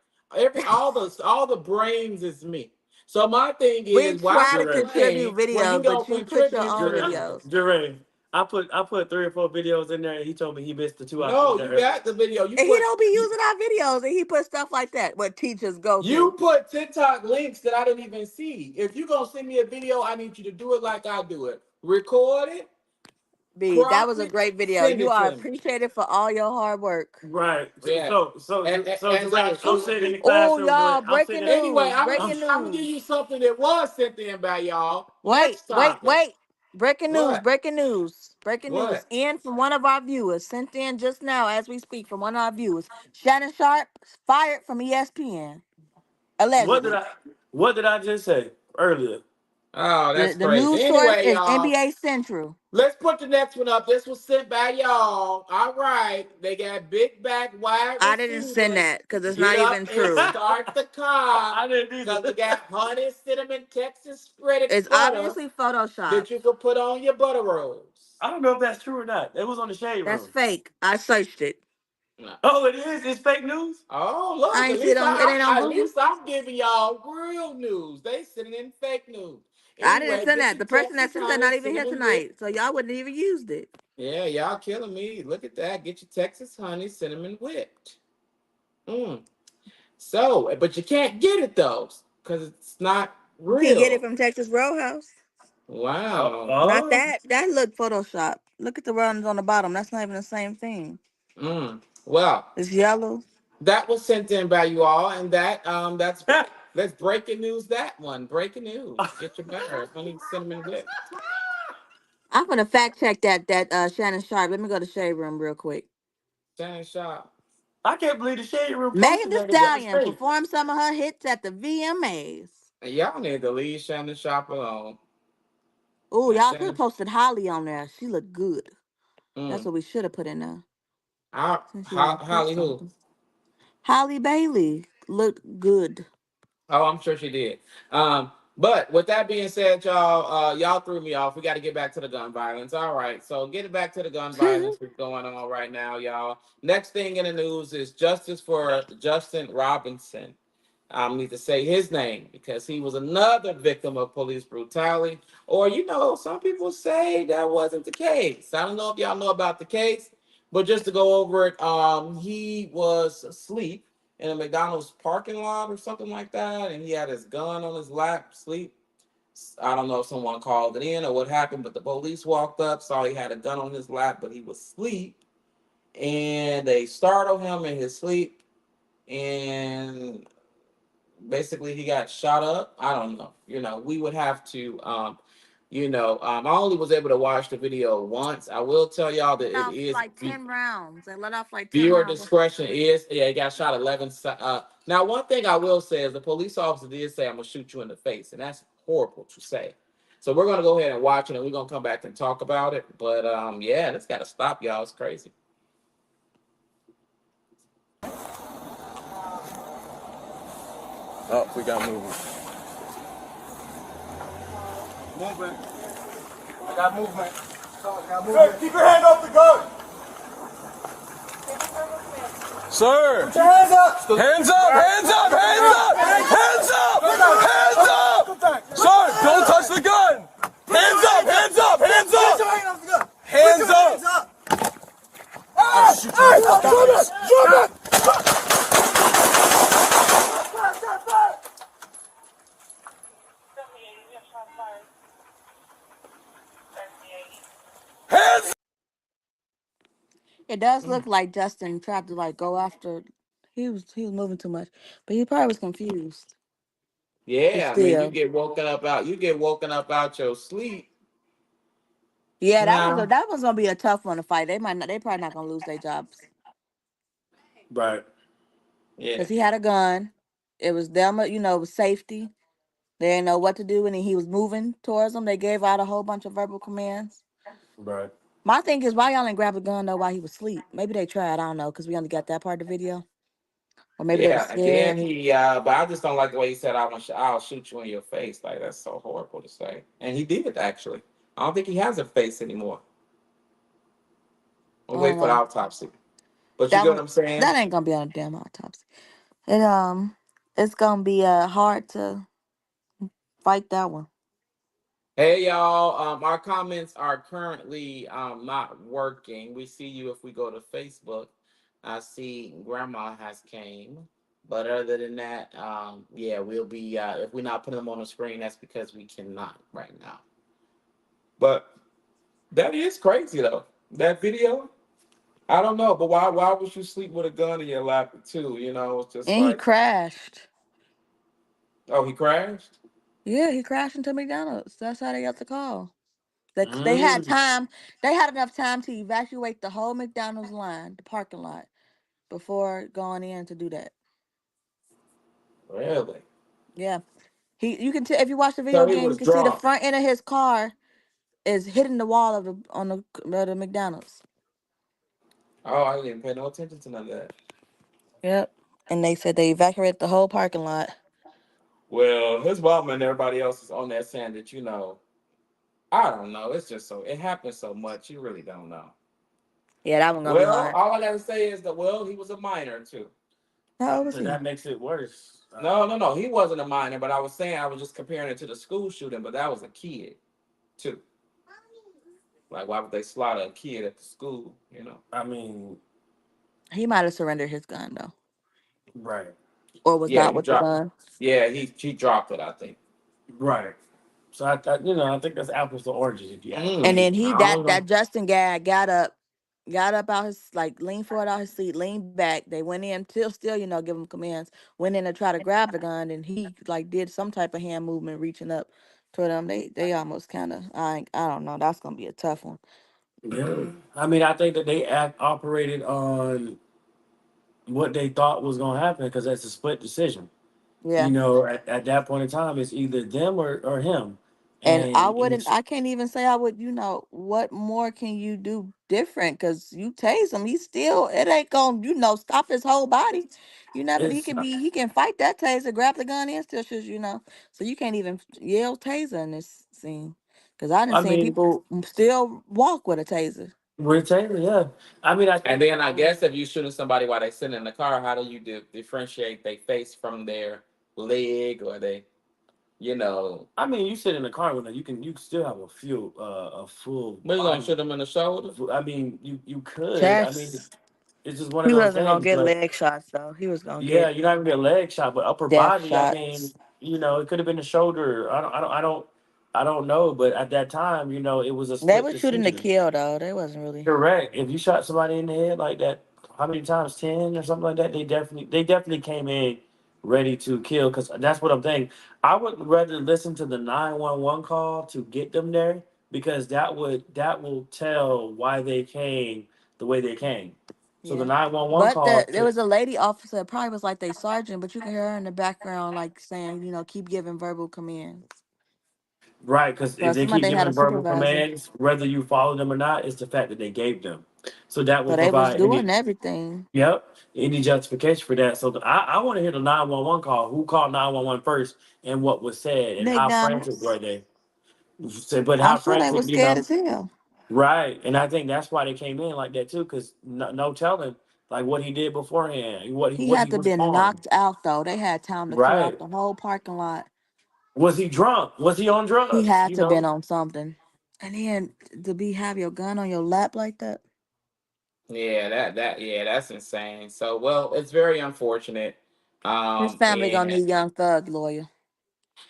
All the brains is me. So my thing We is, why try to contribute videos, but you put your own videos. Jermaine, I put 3 or 4 videos in there, and he told me he missed the 2 No, you got the video. And he don't be using our videos, and he put stuff like that. What teachers go through. You put TikTok links that I didn't even see. If you're gonna send me a video, I need you to do it like I do it. Record it. B, that was a great video. Send You it are to me. appreciated for all your hard work. Right. Yeah. So And Jermaine, I'm sitting in the Oh, classroom. y'all, I'm breaking sitting news. Anyway, I'm breaking gonna give news. you something that was sent in by y'all. Wait. Next topic. Breaking news, What? breaking news, breaking What? news. In from one of our viewers, sent in just now as we speak from one of our viewers. Shannon Sharp fired from ESPN. Allegedly. What did I just say earlier? Oh, that's The crazy. news source Anyway, is y'all. NBA Central. Let's put the next one up. This was sent by y'all. All right. They got big back wide. I didn't send that because it's not Get even up true. and start the car. I didn't either. Because they got honey, cinnamon, Texas spread It's butter obviously Photoshop. that you can put on your butter rolls. I don't know if that's true or not. It was on the shade room. That's fake. I searched it. Oh, it is. It's fake news. Oh, look. I ain't At see it on- it ain't on at Google. least I'm giving y'all real news. They sending in fake news. I didn't Anyway, send get that. your The person that Texas sent that not honey, even here cinnamon tonight. So y'all wouldn't even used it. Yeah, y'all killing me. Look at that. Get your Texas honey cinnamon whipped. So, but you can't get it though, because it's not real. You can get it from Texas Roadhouse. Wow. Not that. That looked Photoshop. Look at the runs on the bottom. That's not even the same thing. Well, It's yellow. That was sent in by you all, and that's breaking news. That one, breaking news. Get your butter, honey cinnamon whip. I'm gonna fact check that Shannon Sharp. Let me go to Shade Room real quick. Shannon Sharp. I can't believe the Shade Room Megan posted Thee that in the Stallion space. performed some of her hits at the VMAs. Y'all need to leave Shannon Sharp alone. Oh, Now, y'all could Shannon, have posted Holly on there. She looked good. That's mm, what we should have put in there. Since she Holly posted who? something. Holly Bailey looked good. Oh, I'm sure she did. But with that being said, y'all threw me off. We got to get back to the gun violence. All right, so getting back to the gun violence that's going on right now, y'all. Next thing in the news is justice for Justin Robinson. I need to say his name because he was another victim of police brutality. Or, some people say that wasn't the case. I don't know if y'all know about the case, but just to go over it, he was asleep in a McDonald's parking lot or something like that, and he had his gun on his lap, asleep. I don't know if someone called it in or what happened, but the police walked up, saw he had a gun on his lap, but he was asleep, and they startled him in his sleep, and basically he got shot up. I don't know. We would have to I only was able to watch the video once. I will tell y'all that it Off is like 10 rounds. They let off like 10 viewer rounds. discretion is, yeah, he got shot 11. Now, one thing I will say is the police officer did say, "I'm gonna shoot you in the face," and that's horrible to say. So we're gonna go ahead and watch it, and we're gonna come back and talk about it. But yeah, this gotta stop, y'all. It's crazy. Oh, we got movement. Movement. I got movement. Sir, keep your hand off the gun. Sir! Put your hands up! Hands up! Hands up! Hands up! Hands up! Hands up! Sir, don't touch the gun! Hands up! Hands up! Hands up! Put your hand off the gun! Hands up! I'll shoot you in the face. Drop it! Hands up! It does look like Justin tried to go after. He was moving too much, but he probably was confused. Yeah, I mean, you Still, get woken up out your sleep. yeah, Now, that was gonna be a tough one to fight. They might not. They probably not gonna lose their jobs Right. yeah, because he had a gun. It was them, it was safety. They didn't know what to do, and he was moving towards them. They gave out a whole bunch of verbal commands. Right. My thing is, why y'all didn't grab a gun though while he was asleep? Maybe they tried. I don't know, because we only got that part of the video, or maybe they were yeah. Again, scared. but I just don't like the way he said, I'll shoot you in your face." Like, that's so horrible to say. And he did, actually. I don't think he has a face anymore. We'll I wait don't for the know. autopsy. But you get what I'm saying? That ain't gonna be on a damn autopsy. It's gonna be hard to fight that one. Hey y'all, our comments are currently not working. We see you if we go to Facebook. I see Grandma has came, but other than that, yeah, we'll be if we're not putting them on the screen, that's because we cannot right now. But that is crazy though. That video, I don't know, but why would you sleep with a gun in your lap too? It's just And he like, crashed. oh, he crashed. Yeah, he crashed into McDonald's. That's how they got the call. They had Mm, time. They had enough time to evacuate the whole McDonald's line, the parking lot, before going in to do that. really? Yeah, you can tell if you watch the video So he again. You was can see the drunk. front end of his car is hitting the wall of the McDonald's. Oh, I didn't pay no attention to none of that. Yep. And they said they evacuated the whole parking lot. Well, his mom and everybody else is on that saying that, I don't know. It's just it happens so much. You really don't know. Yeah, that one gonna be Well, hard. all I gotta say is that, he was a minor too. How old was And he? that makes it worse. No, he wasn't a minor, but I was just comparing it to the school shooting, but that was a kid too. Like, why would they slaughter a kid at the school, I mean, He might have surrendered his gun though, right. or was Yeah, not he with the dropped. gun. Yeah, he dropped it, I think. Right. So I think that's apples to oranges if you ask And me. then I don't know. that Justin guy got up got up out his, like, leaned forward out his seat, leaned back. They went in, still, you know, give him commands. Went in to try to grab the gun, and he like did some type of hand movement, reaching up toward them. They almost kind of, I don't know. That's gonna be a tough one. Yeah. I mean, I think that they operated on what they thought was going to happen because that's a split decision. Yeah. You know, at that point in time, it's either them or him. And And it's, I can't even say I would, you know, what more can you do different? Because you tase him, he still, it ain't gonna, you know, stop his whole body. You never, it's he can fight that taser, grab the gun and still shoot, you know. So you can't even yell taser in this scene. Because I done I seen mean, people still walk with a taser. we're Taylor, yeah. I mean, And then I guess if you shooting somebody while they sitting in the car, how do you differentiate their face from their leg or they, you know? I mean, you sit in the car with them, you can still have a full. We're gonna body. shoot them in the shoulder. I mean, you could. I mean, Chest. it's just one of He those wasn't gonna things. get But leg shots though. He was gonna yeah, get you're not gonna get a leg shot, but upper death body. I mean, shots. you know, it could have been the shoulder. I don't know. But at that time, you know, it was a They split were shooting to decision. kill though. They wasn't really. Correct. If you shot somebody in the head like that, how many times? 10 or something like that. They definitely came in ready to kill. Because that's what I'm thinking. I would rather listen to the 911 call to get them there because that will tell why they came the way they came. So the Yeah. 911 But call, there was a lady officer that probably was like they sergeant, but you can hear her in the background like saying, you know, keep giving verbal commands. right? Because So if they somebody keep they had a giving verbal supervisor. commands, whether you follow them or not, it's the fact that they gave them. So that will So they was provide doing any. everything. Yep. Any justification for that. So I want to hear the 911 call. Who called 911 first and what was said and how frantic McDonald's. were they? But I'm how sure they frantic, was scared as hell. right. And I think that's why they came in like that too, because no telling like what he did beforehand, He what had he to was been on. knocked out though. They had time to clear out Right. the whole parking lot. Was he drunk? Was he on He drugs? had You to been know? on something. And then have your gun on your lap like that. Yeah, that's insane. So well, it's very unfortunate. His family gonna And need Young Thug lawyer.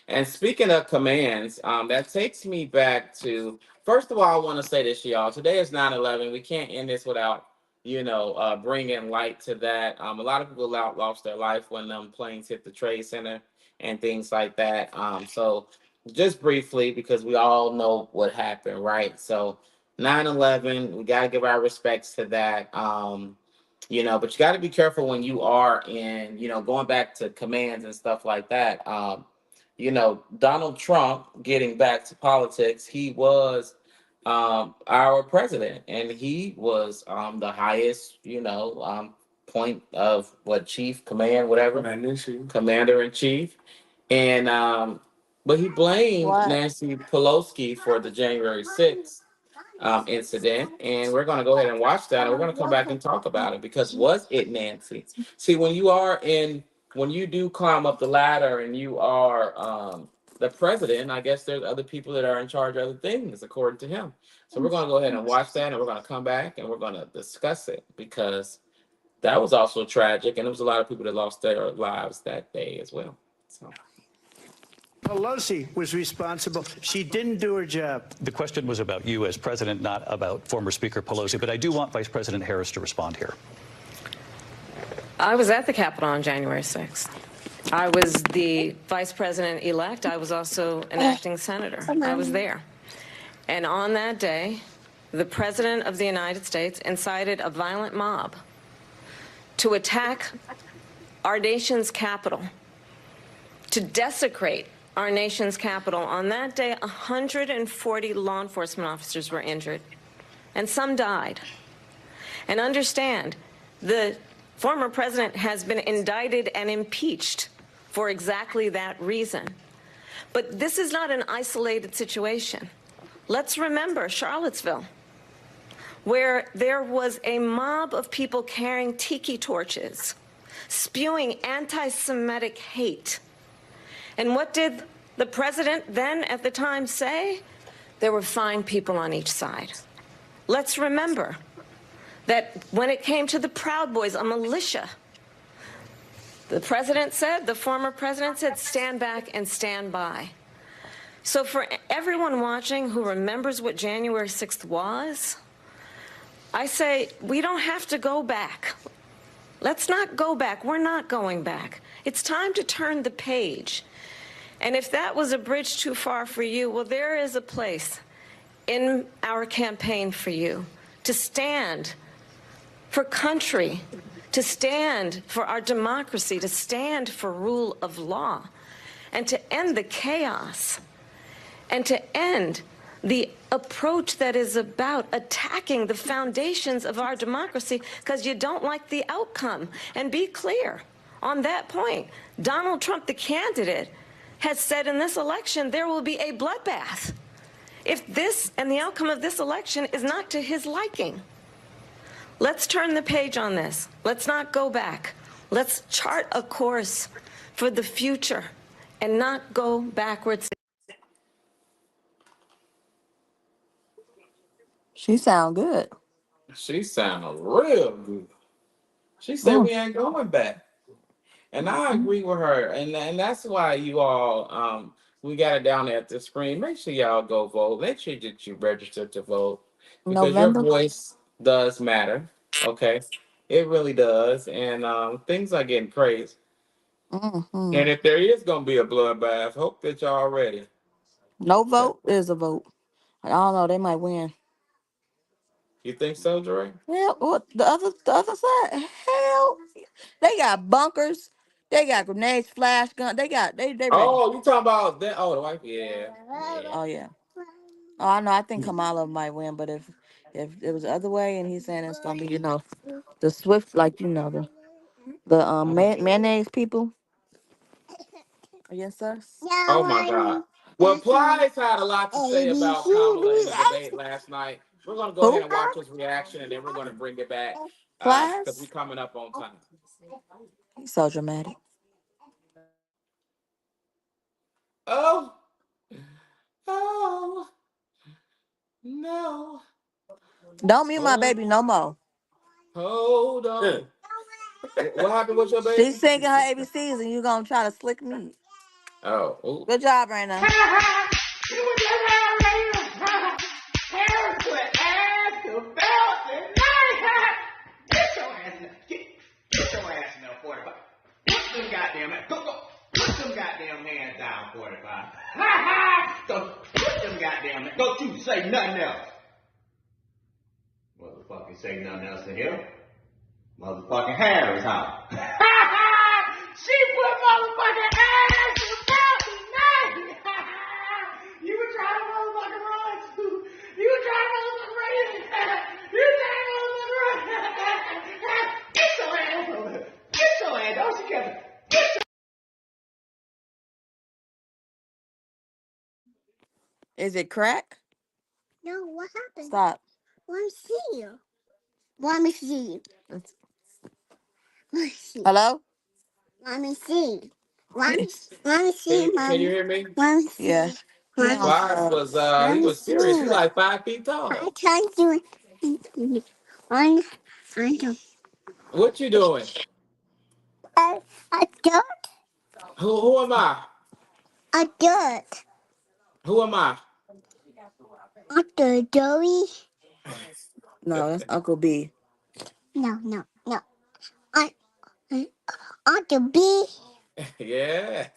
And speaking of commands, that takes me back to, first of all, I want to say this, y'all. Today is 9/11. We can't end this without, bringing light to that. A lot of people lost their life when them planes hit the Trade Center and things like that. So just briefly, because we all know what happened, right? So 9/11, we got to give our respects to that. But you got to be careful when you are in, going back to commands and stuff like that. Donald Trump, getting back to politics, he was our president, and he was the highest, point of what chief command, whatever, commander in chief, and but he blamed What? Nancy Pelosi for the January 6th incident, and we're going to go ahead and watch that, and we're going to come back and talk about it because was it Nancy? See, when you do climb up the ladder and you are the president, I guess there's other people that are in charge of other things, according to him. So we're going to go ahead and watch that, and we're going to come back and we're going to discuss it because that was also tragic, and there was a lot of people that lost their lives that day as well. So. Pelosi was responsible. She didn't do her job. The question was about you as president, not about former Speaker Pelosi, but I do want Vice President Harris to respond here. I was at the Capitol on January 6th. I was the vice president-elect. I was also an acting senator. I was there. And on that day, the President of the United States incited a violent mob to attack our nation's capital, to desecrate our nation's capital. On that day, 140 law enforcement officers were injured, and some died. And understand, the former president has been indicted and impeached for exactly that reason. But this is not an isolated situation. Let's remember Charlottesville, where there was a mob of people carrying tiki torches, spewing anti-Semitic hate. And what did the president then at the time say? There were fine people on each side. Let's remember that when it came to the Proud Boys, a militia, the former president said, stand back and stand by. So for everyone watching who remembers what January 6th was, I say we don't have to go back. Let's not go back. We're not going back. It's time to turn the page. And if that was a bridge too far for you, well, there is a place in our campaign for you to stand for country, to stand for our democracy, to stand for rule of law, and to end the chaos, and to end the approach that is about attacking the foundations of our democracy because you don't like the outcome. And be clear on that point. Donald Trump, the candidate, has said in this election there will be a bloodbath if this and the outcome of this election is not to his liking. Let's turn the page on this. Let's not go back. Let's chart a course for the future and not go backwards. She sound good. She sounded real good. She said we ain't going back. And I agree with her. And that's why you all, we got it down there at the screen. Make sure y'all go vote. Make sure that you register to vote because November. your voice does matter. Okay. It really does. And things are getting crazy. Mm-hmm. And if there is going to be a bloodbath, hope that y'all ready. No vote is a vote. I don't know. They might win. You think so, Dre? Yeah. What the other side? Hell, they got bunkers. They got grenades, flash guns. They ready. Oh, you talking about that? Oh, the wife? Yeah. Oh yeah. Oh, I know. I think Kamala might win, but if it was the other way, and he's saying it's gonna be, the swift, like the mayonnaise people against us. Oh my God. Well, Plies had a lot to say about Kamala in the debate last night. We're gonna go ahead and watch his reaction, and then we're gonna bring it back because we're coming up on time. He's so dramatic. Oh no! Don't mute my baby no more. Hold on. What happened with your baby? She's singing her ABCs, and you gonna try to slick me. Oh, ooh. Good job, Raina. Get your ass in there, 45. Put them goddamn put them goddamn hands down, 45. Put them goddamn don't you say nothing else. Motherfucking say nothing else to him. Motherfucking Harris house. She put motherfucking ass in the fucking night. You were trying to motherfucking run too. You were trying to motherfucking run. You were trying to motherfucking run. Get your ass over here. Get your ass. Don't you get it? Get your Is it crack? No, what happened? Stop. Let me see you. Let me see. Let me see. Hello? Let me see. Let me see, Mom. Can you hear me? Let me see. Yeah. Plies was he was serious. He's like 5 feet tall. I tried to do it. I do. What you doing? I dirt. Who am I? A dirt. Who am I? Uncle Joey. No, that's Uncle B. No. Uncle B. Yeah.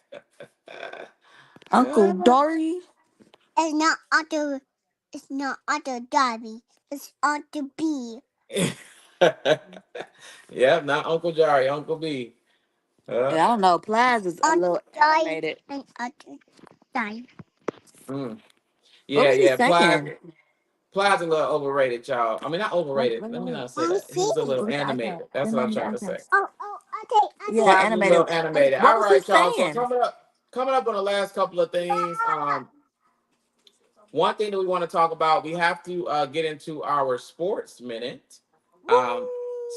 Uncle Dory. It's not Uncle. It's not Uncle Dobby. It's Uncle B. Yeah, not Uncle Jari, Uncle B. Yeah, I don't know. Plies is a little animated. And Uncle Dobby. Mm. What was he Yeah. saying? Plies a little overrated, y'all. I mean, not overrated. Let me not say that. He's a little animated. That's what I'm trying to say. Okay. Yeah, Plies is a animated. little animated. What All was he right, y'all. So saying? coming up on the last couple of things. One thing that we want to talk about, we have to get into our sports minute.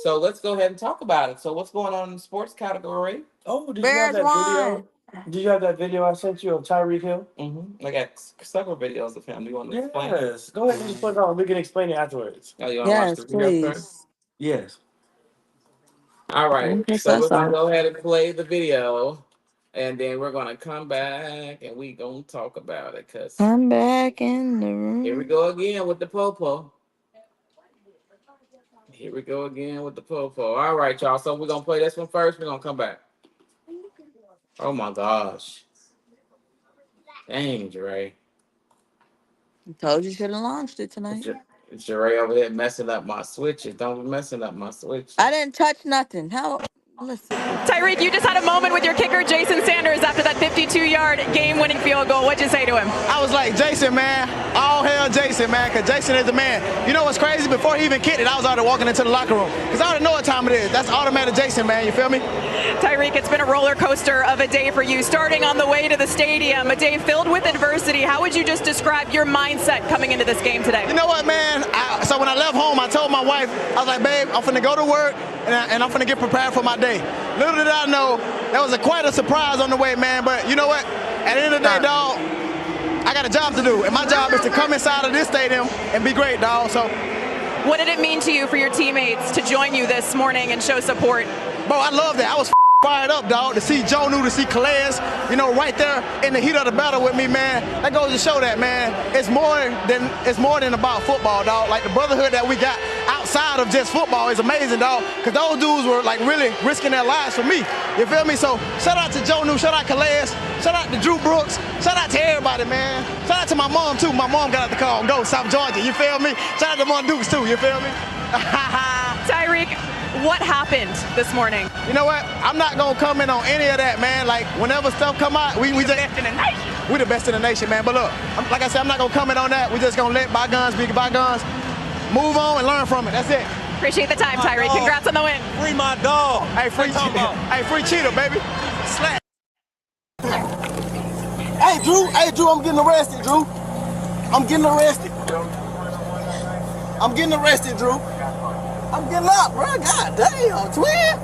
So let's go ahead and talk about it. So what's going on in the sports category? Oh, did Bears you have that won. video? Did you have that video I sent you of Tyreek Hill? Mm-hmm. I got several videos of him. Do you want to explain? Yes. Go ahead and just put it on. We can explain it afterwards. Oh, you want to watch the video first? Yes. All right. Yes, So I we're saw gonna it. go ahead and play the video, and then we're gonna come back and we gonna talk about it. Cause I'm back in the here we room. go again with the popo. Here we go again with the po-po. All right, y'all. So we're gonna play this one first. We're gonna come back. Oh my gosh. Dang, Jeray. I told you should have launched it tonight. Jeray over there messing up my switches. Don't be messing up my switches. I didn't touch nothing. How? Listen. Tyreek, you just had a moment with your kicker, Jason Sanders, after that 52-yard game-winning field goal. What'd you say to him? I was like, Jason, man, all hail Jason, man, because Jason is the man. You know what's crazy? Before he even kicked it, I was already walking into the locker room because I already know what time it is. That's automatic Jason, man. You feel me? Tyreek, it's been a roller coaster of a day for you, starting on the way to the stadium, a day filled with adversity. How would you just describe your mindset coming into this game today? You know what, man? So when I left home, I told my wife, I was like, babe, I'm finna go to work and I'm finna get prepared for my day. Little did I know, that was quite a surprise on the way, man. But you know what? At the end of the day, dog, I got a job to do. And my job is to come inside of this stadium and be great, dog. So, what did it mean to you for your teammates to join you this morning and show support? Bro, I love that. I was fired up, dog, to see Jonnu, to see Calais, you know, right there in the heat of the battle with me, man. That goes to show that, man, it's more than about football, dog. Like the brotherhood that we got outside of just football is amazing, dog, because those dudes were like really risking their lives for me. You feel me? So shout out to Jonnu, shout out Calais, shout out to Drew Brooks, shout out to everybody, man. Shout out to my mom too. My mom got out the car and go South Georgia. You feel me? Shout out to my Dukes too. You feel me? Tyreek, what happened this morning? You know what? I'm not gonna comment on any of that, man. Like whenever stuff come out, we just best in the nation. We the best in the nation, man. But look, like I said, I'm not gonna comment on that. We just gonna let bygones be bygones. Move on and learn from it. That's it. Appreciate the time, Tyreek. Congrats on the win. Free my dog. Hey, free Cheetah. Hey, free Cheetah, baby. Slap. Hey, Drew, I'm getting arrested, Drew. I'm getting arrested. I'm getting arrested, Drew. I'm getting up, bro. God damn, twin.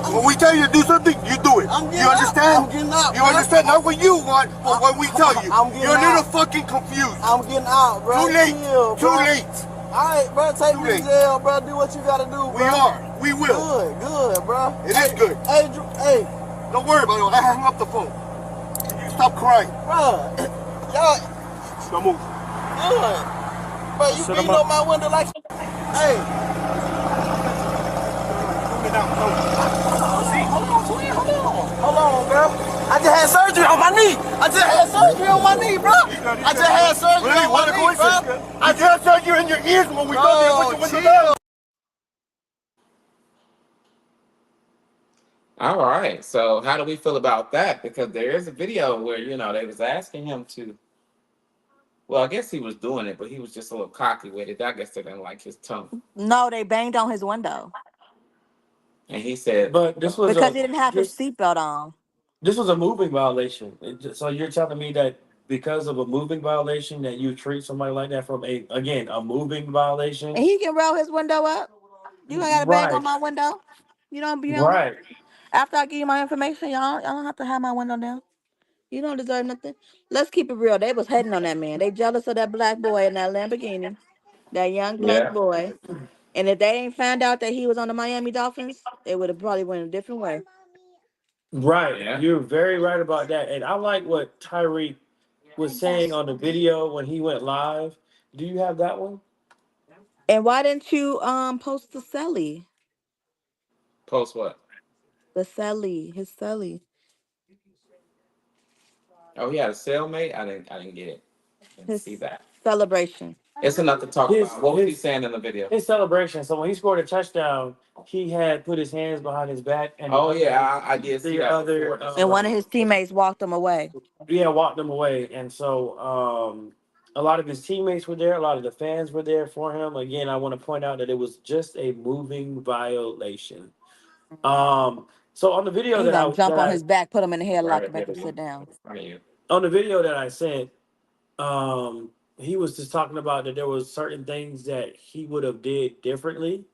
When we tell you to do something, you do it. You understand? I'm getting up. You understand? Not what you want, but what we tell you. You're a little fucking confused. I'm getting out, bro. Too late. Chill, Too late. All right, bro. Take me to jail, bro. Do what you gotta do, bro. We are. We will. Good, bro. It is good. Hey, Drew. Hey. Don't worry about it. I hung up the phone. You stop crying. Bro. Y'all. Don't move. Good. Bro, you beating on my window like. Hey. Hold on, bro. I just had surgery on my knee. I just had surgery on my knee, bro. I just had surgery on my knee, bro. I just had surgery in your ears when we got there with the window. All right. So how do we feel about that? Because there is a video where, you know, they was asking him to. Well, I guess he was doing it, but he was just a little cocky with it. I guess they didn't like his tone. No, they banged on his window. And he said, But this was because he didn't have his seatbelt on. This was a moving violation. So you're telling me that because of a moving violation that you treat somebody like that from a moving violation? And he can roll his window up. You ain't got to bang on my window. You don't be on. Right. After I give you my information, y'all don't have to have my window down. You don't deserve nothing. Let's keep it real. They was hating on that man. They jealous of that black boy in that Lamborghini, that young black boy. And if they ain't found out that he was on the Miami Dolphins, they would have probably went a different way. Right. Yeah. You're very right about that. And I like what Tyreek was saying on the video when he went live. Do you have that one? And why didn't you post the celly? Post what? The celly, his celly. Oh, he had a cellmate? I didn't get it. I didn't see that. Celebration. It's enough to talk about. What was he saying in the video? His celebration. So when he scored a touchdown, he had put his hands behind his back. And I did see that other. And one of his teammates walked him away. Yeah, walked him away. And so a lot of his teammates were there. A lot of the fans were there for him. Again, I want to point out that it was just a moving violation. So on the video that I jump on his back, put him in the headlock, and make him sit down. On the video that I sent, he was just talking about that there was certain things that he would have did differently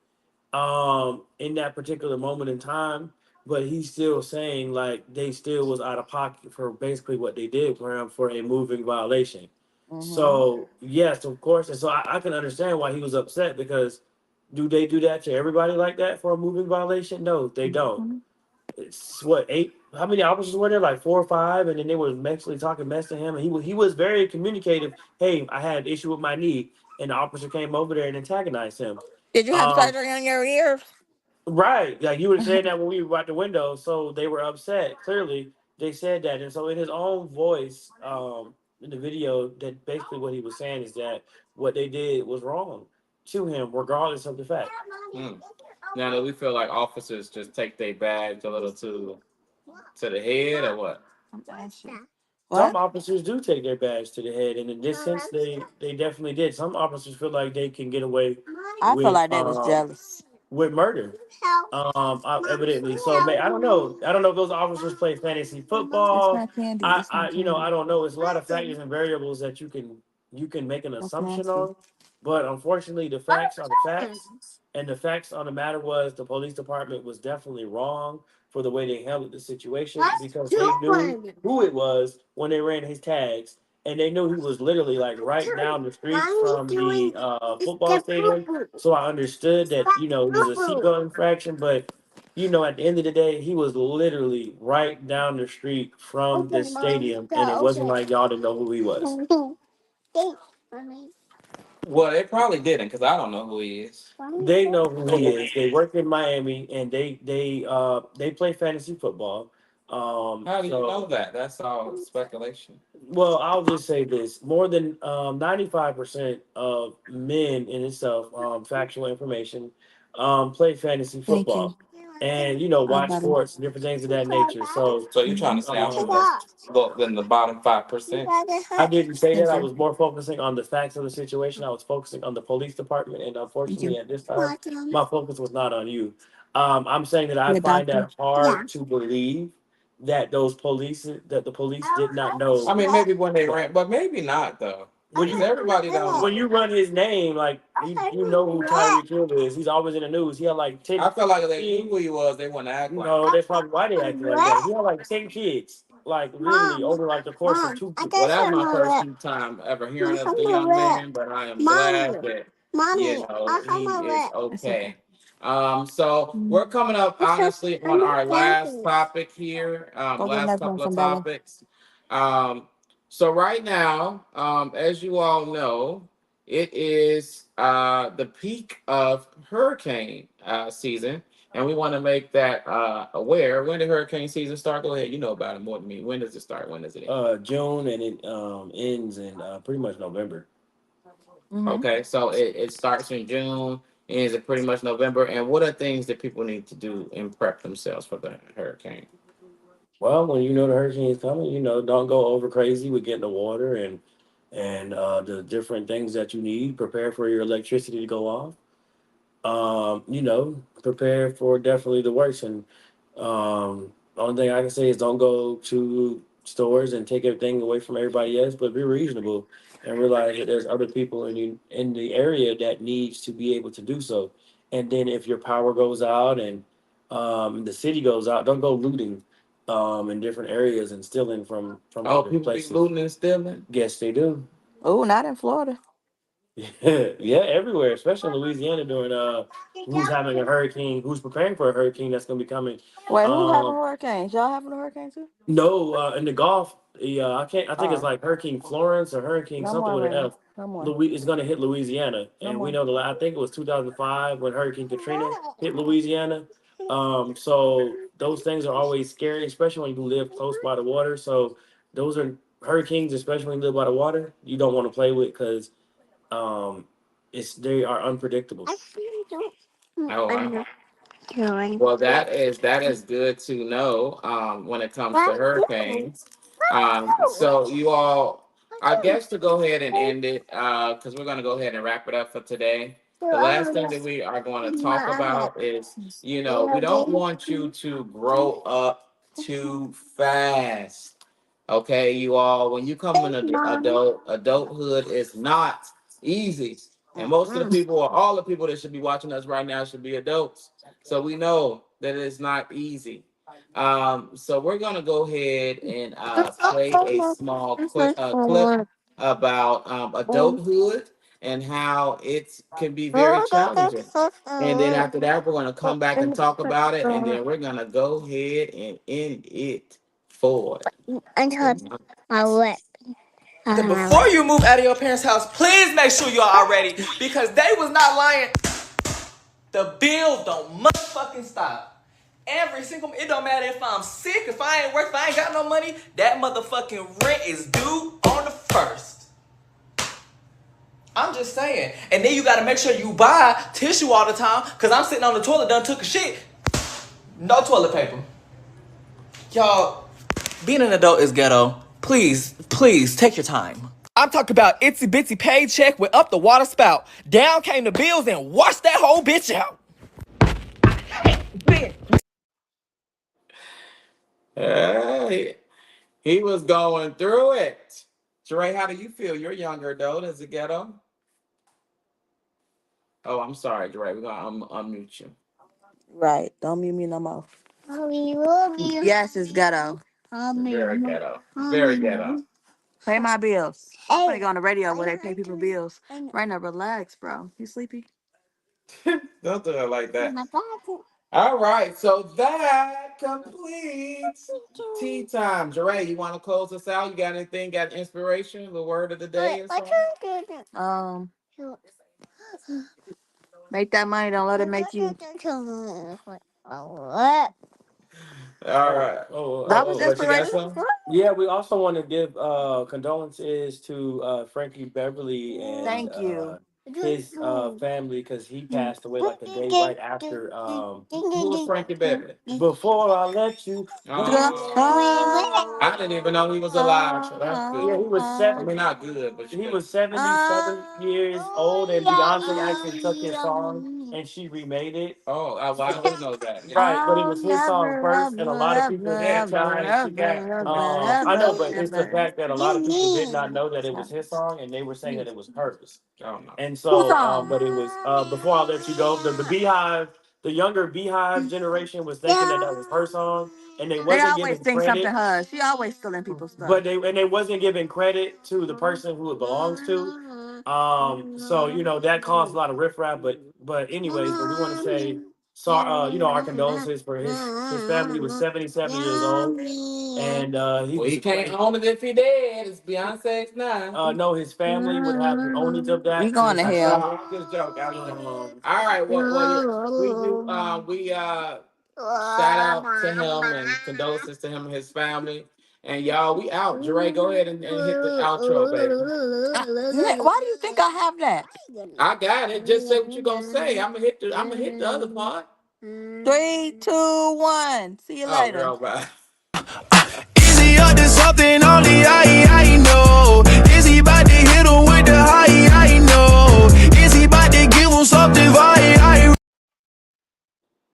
in that particular moment in time, but he's still saying like they still was out of pocket for basically what they did for him for a moving violation. So yes, of course, and so I can understand why he was upset, because do they do that to everybody like that for a moving violation? No, they don't. It's what, 8? How many officers were there? Like 4 or 5, and then they were actually talking mess to him. And he was very communicative. Hey, I had an issue with my knee, and the officer came over there and antagonized him. Did you have Um, surgery on your ears? right, like you were saying that when we were out the window, so they were upset. Clearly, they said that, and so in his own voice, in the video, that basically what he was saying is that what they did was wrong to him, regardless of the fact. Now, do we feel like officers just take their badge a little to the head, or what? Some officers do take their badge to the head, and in this sense, they definitely did. Some officers feel like they can get away I feel with like they was jealous. with murder. Evidently. So I don't know. I don't know if those officers play fantasy It's football. not candy. I, It's I not you know, candy. I don't know. It's a lot of factors and variables that you can make an That's assumption nasty. on. But unfortunately, the facts are the facts. And the facts on the matter was the police department was definitely wrong for the way they handled the situation because they knew who it was when they ran his tags. And they knew he was literally like right down the street from the football stadium. So I understood that, you know, it was a seatbelt infraction, but you know, at the end of the day, he was literally right down the street from the stadium, and it wasn't like y'all didn't know who he was. Well, they probably didn't, because I don't know who he is. They know who he is. They work in Miami, and they play fantasy football. How do you know that? That's all speculation. Well, I'll just say this: more than 95% of men in itself, factual information, play fantasy Thank football, you. and you know, I watch got it. sports and different things of that nature. So you're trying to say I'm in the bottom 5%? I didn't say Thank that. I you. was more focusing on the facts of the situation. I was focusing on the police department, and Thank unfortunately, you. at this time, my focus was not on you. I'm saying that I You're a find doctor? that hard to believe that the police did not know. I mean, maybe when they ran, but maybe not though. Because everybody don't. When you run his name, like you know who Tyreek Hill is. He's always in the news. He had like 10. I felt like if they knew who he was, they wouldn't act like. No, that's probably why they acted like that. He had like 10 kids, like literally over like the course of 2 weeks. Well, that's my first time ever hearing of the young man, but I am glad that you know he is okay. So we're coming up honestly on our last topic here. Go get Last another couple one of from Bella. topics. So right now, as you all know, it is the peak of hurricane season, and we want to make that aware. When did hurricane season start? Go ahead. You know about it more than me. When does it start? When does it end? June, and it ends in pretty much November. Okay, so it starts in June, ends in pretty much November. And what are things that people need to do and prep themselves for the hurricane? Well, when you know the hurricane is coming, you know, don't go over crazy with getting the water and the different things that you need. Prepare for your electricity to go off. You know, prepare for definitely the worst. And only thing I can say is don't go to stores and take everything away from everybody else, but be reasonable and realize that there's other people in the area that needs to be able to do so. And then if your power goes out and the city goes out, don't go looting in different areas and stealing from Oh, other people places. be looting and stealing? Yes, they do. Oh, not in Florida. Yeah, everywhere, especially in Louisiana during who's having a hurricane, who's preparing for a hurricane that's gonna be coming. Wait, who's having hurricanes? Y'all having a hurricane too? No, in the Gulf, I think it's like Hurricane Florence or Hurricane No something more with an rain. F. No more. It's gonna hit Louisiana, No and we more. know I think it was 2005 when Hurricane Katrina hit Louisiana. So those things are always scary, especially when you live close by the water. So those are hurricanes, especially when you live by the water. You don't want to play with because they are unpredictable. Oh, wow. Well, that is good to know when it comes to hurricanes. So you all, I guess to go ahead and end it, because we're going to go ahead and wrap it up for today. The last thing that we are going to talk about is, you know, we don't want you to grow up too fast. Okay, you all, when you come in adulthood is not easy. And most of the people, or all the people that should be watching us right now, should be adults. So we know that it's not easy. So we're gonna go ahead and play a small clip about adulthood and how it can be very challenging. And then after that, we're gonna come back and talk about it, and then we're gonna go ahead and end it for my lip. Before you move out of your parents' house, please make sure y'all are ready because they was not lying. The bills don't motherfucking stop. Every single, it don't matter if I'm sick, if I ain't work, if I ain't got no money, that motherfucking rent is due on the 1st. I'm just saying. And then you gotta make sure you buy tissue all the time, cause I'm sitting on the toilet done took a shit. No toilet paper. Y'all, being an adult is ghetto. Please, please, take your time. I'm talking about itsy bitsy paycheck with up the water spout. Down came the bills and washed that whole bitch out. Hey, he was going through it. Jeray, how do you feel? You're younger adult. Is it ghetto? Oh, I'm sorry, Jeray. We're gonna unmute you. Right. Don't mute me no more. Mommy, mommy. Yes, it's ghetto. Very ghetto. Very ghetto. Pay my bills. I'm gonna go on the radio where they pay people bills. Right now, relax, bro. You sleepy? Don't do it like that. All right, so that completes tea time. Jeray, you want to close us out? You got anything? Got inspiration? The word of the day or something? Make that money. Don't let it make you. All right. That was What you got inspiration. something? Yeah, we also want to give condolences to Frankie Beverly and Thank you. his family, because he passed away like a day right after. Who was Frankie Beverly? Before I let you. I didn't even know he was alive. So that's good. Yeah, he was I mean, not good, but He was 77 years old, and Beyonce actually took his song and she remade it. Oh, I didn't know that. Right, but it was his song first, and a lot of people at the time, I know, but it's the fact that a lot of people did not know that it was his song, and they were saying that it was hers. Oh, no. And so, but it was Before I Let You Go. The Beehive, the younger Beehive generation was thinking that that was her song, and they They wasn't always giving think credit. something her. She always stealing people's stuff. But they wasn't giving credit to the person who it belongs to. So that caused a lot of riffraff. But anyways, but we want to say sorry. Our condolences for his family. He was 77 years old, and he can't own it if he dead. It's Beyonce's now. no, his family would have the ownage of that. You going to hell? I'm just joking. All right. We shout out to him and condolences to him and his family. And y'all, we out. Jeray, go ahead and hit the outro, baby. Why do you think I have that? I got it. Just say what you're gonna say. I'm gonna hit the other part. 3, 2, 1. See you later. Girl, bye. Easy up to something only I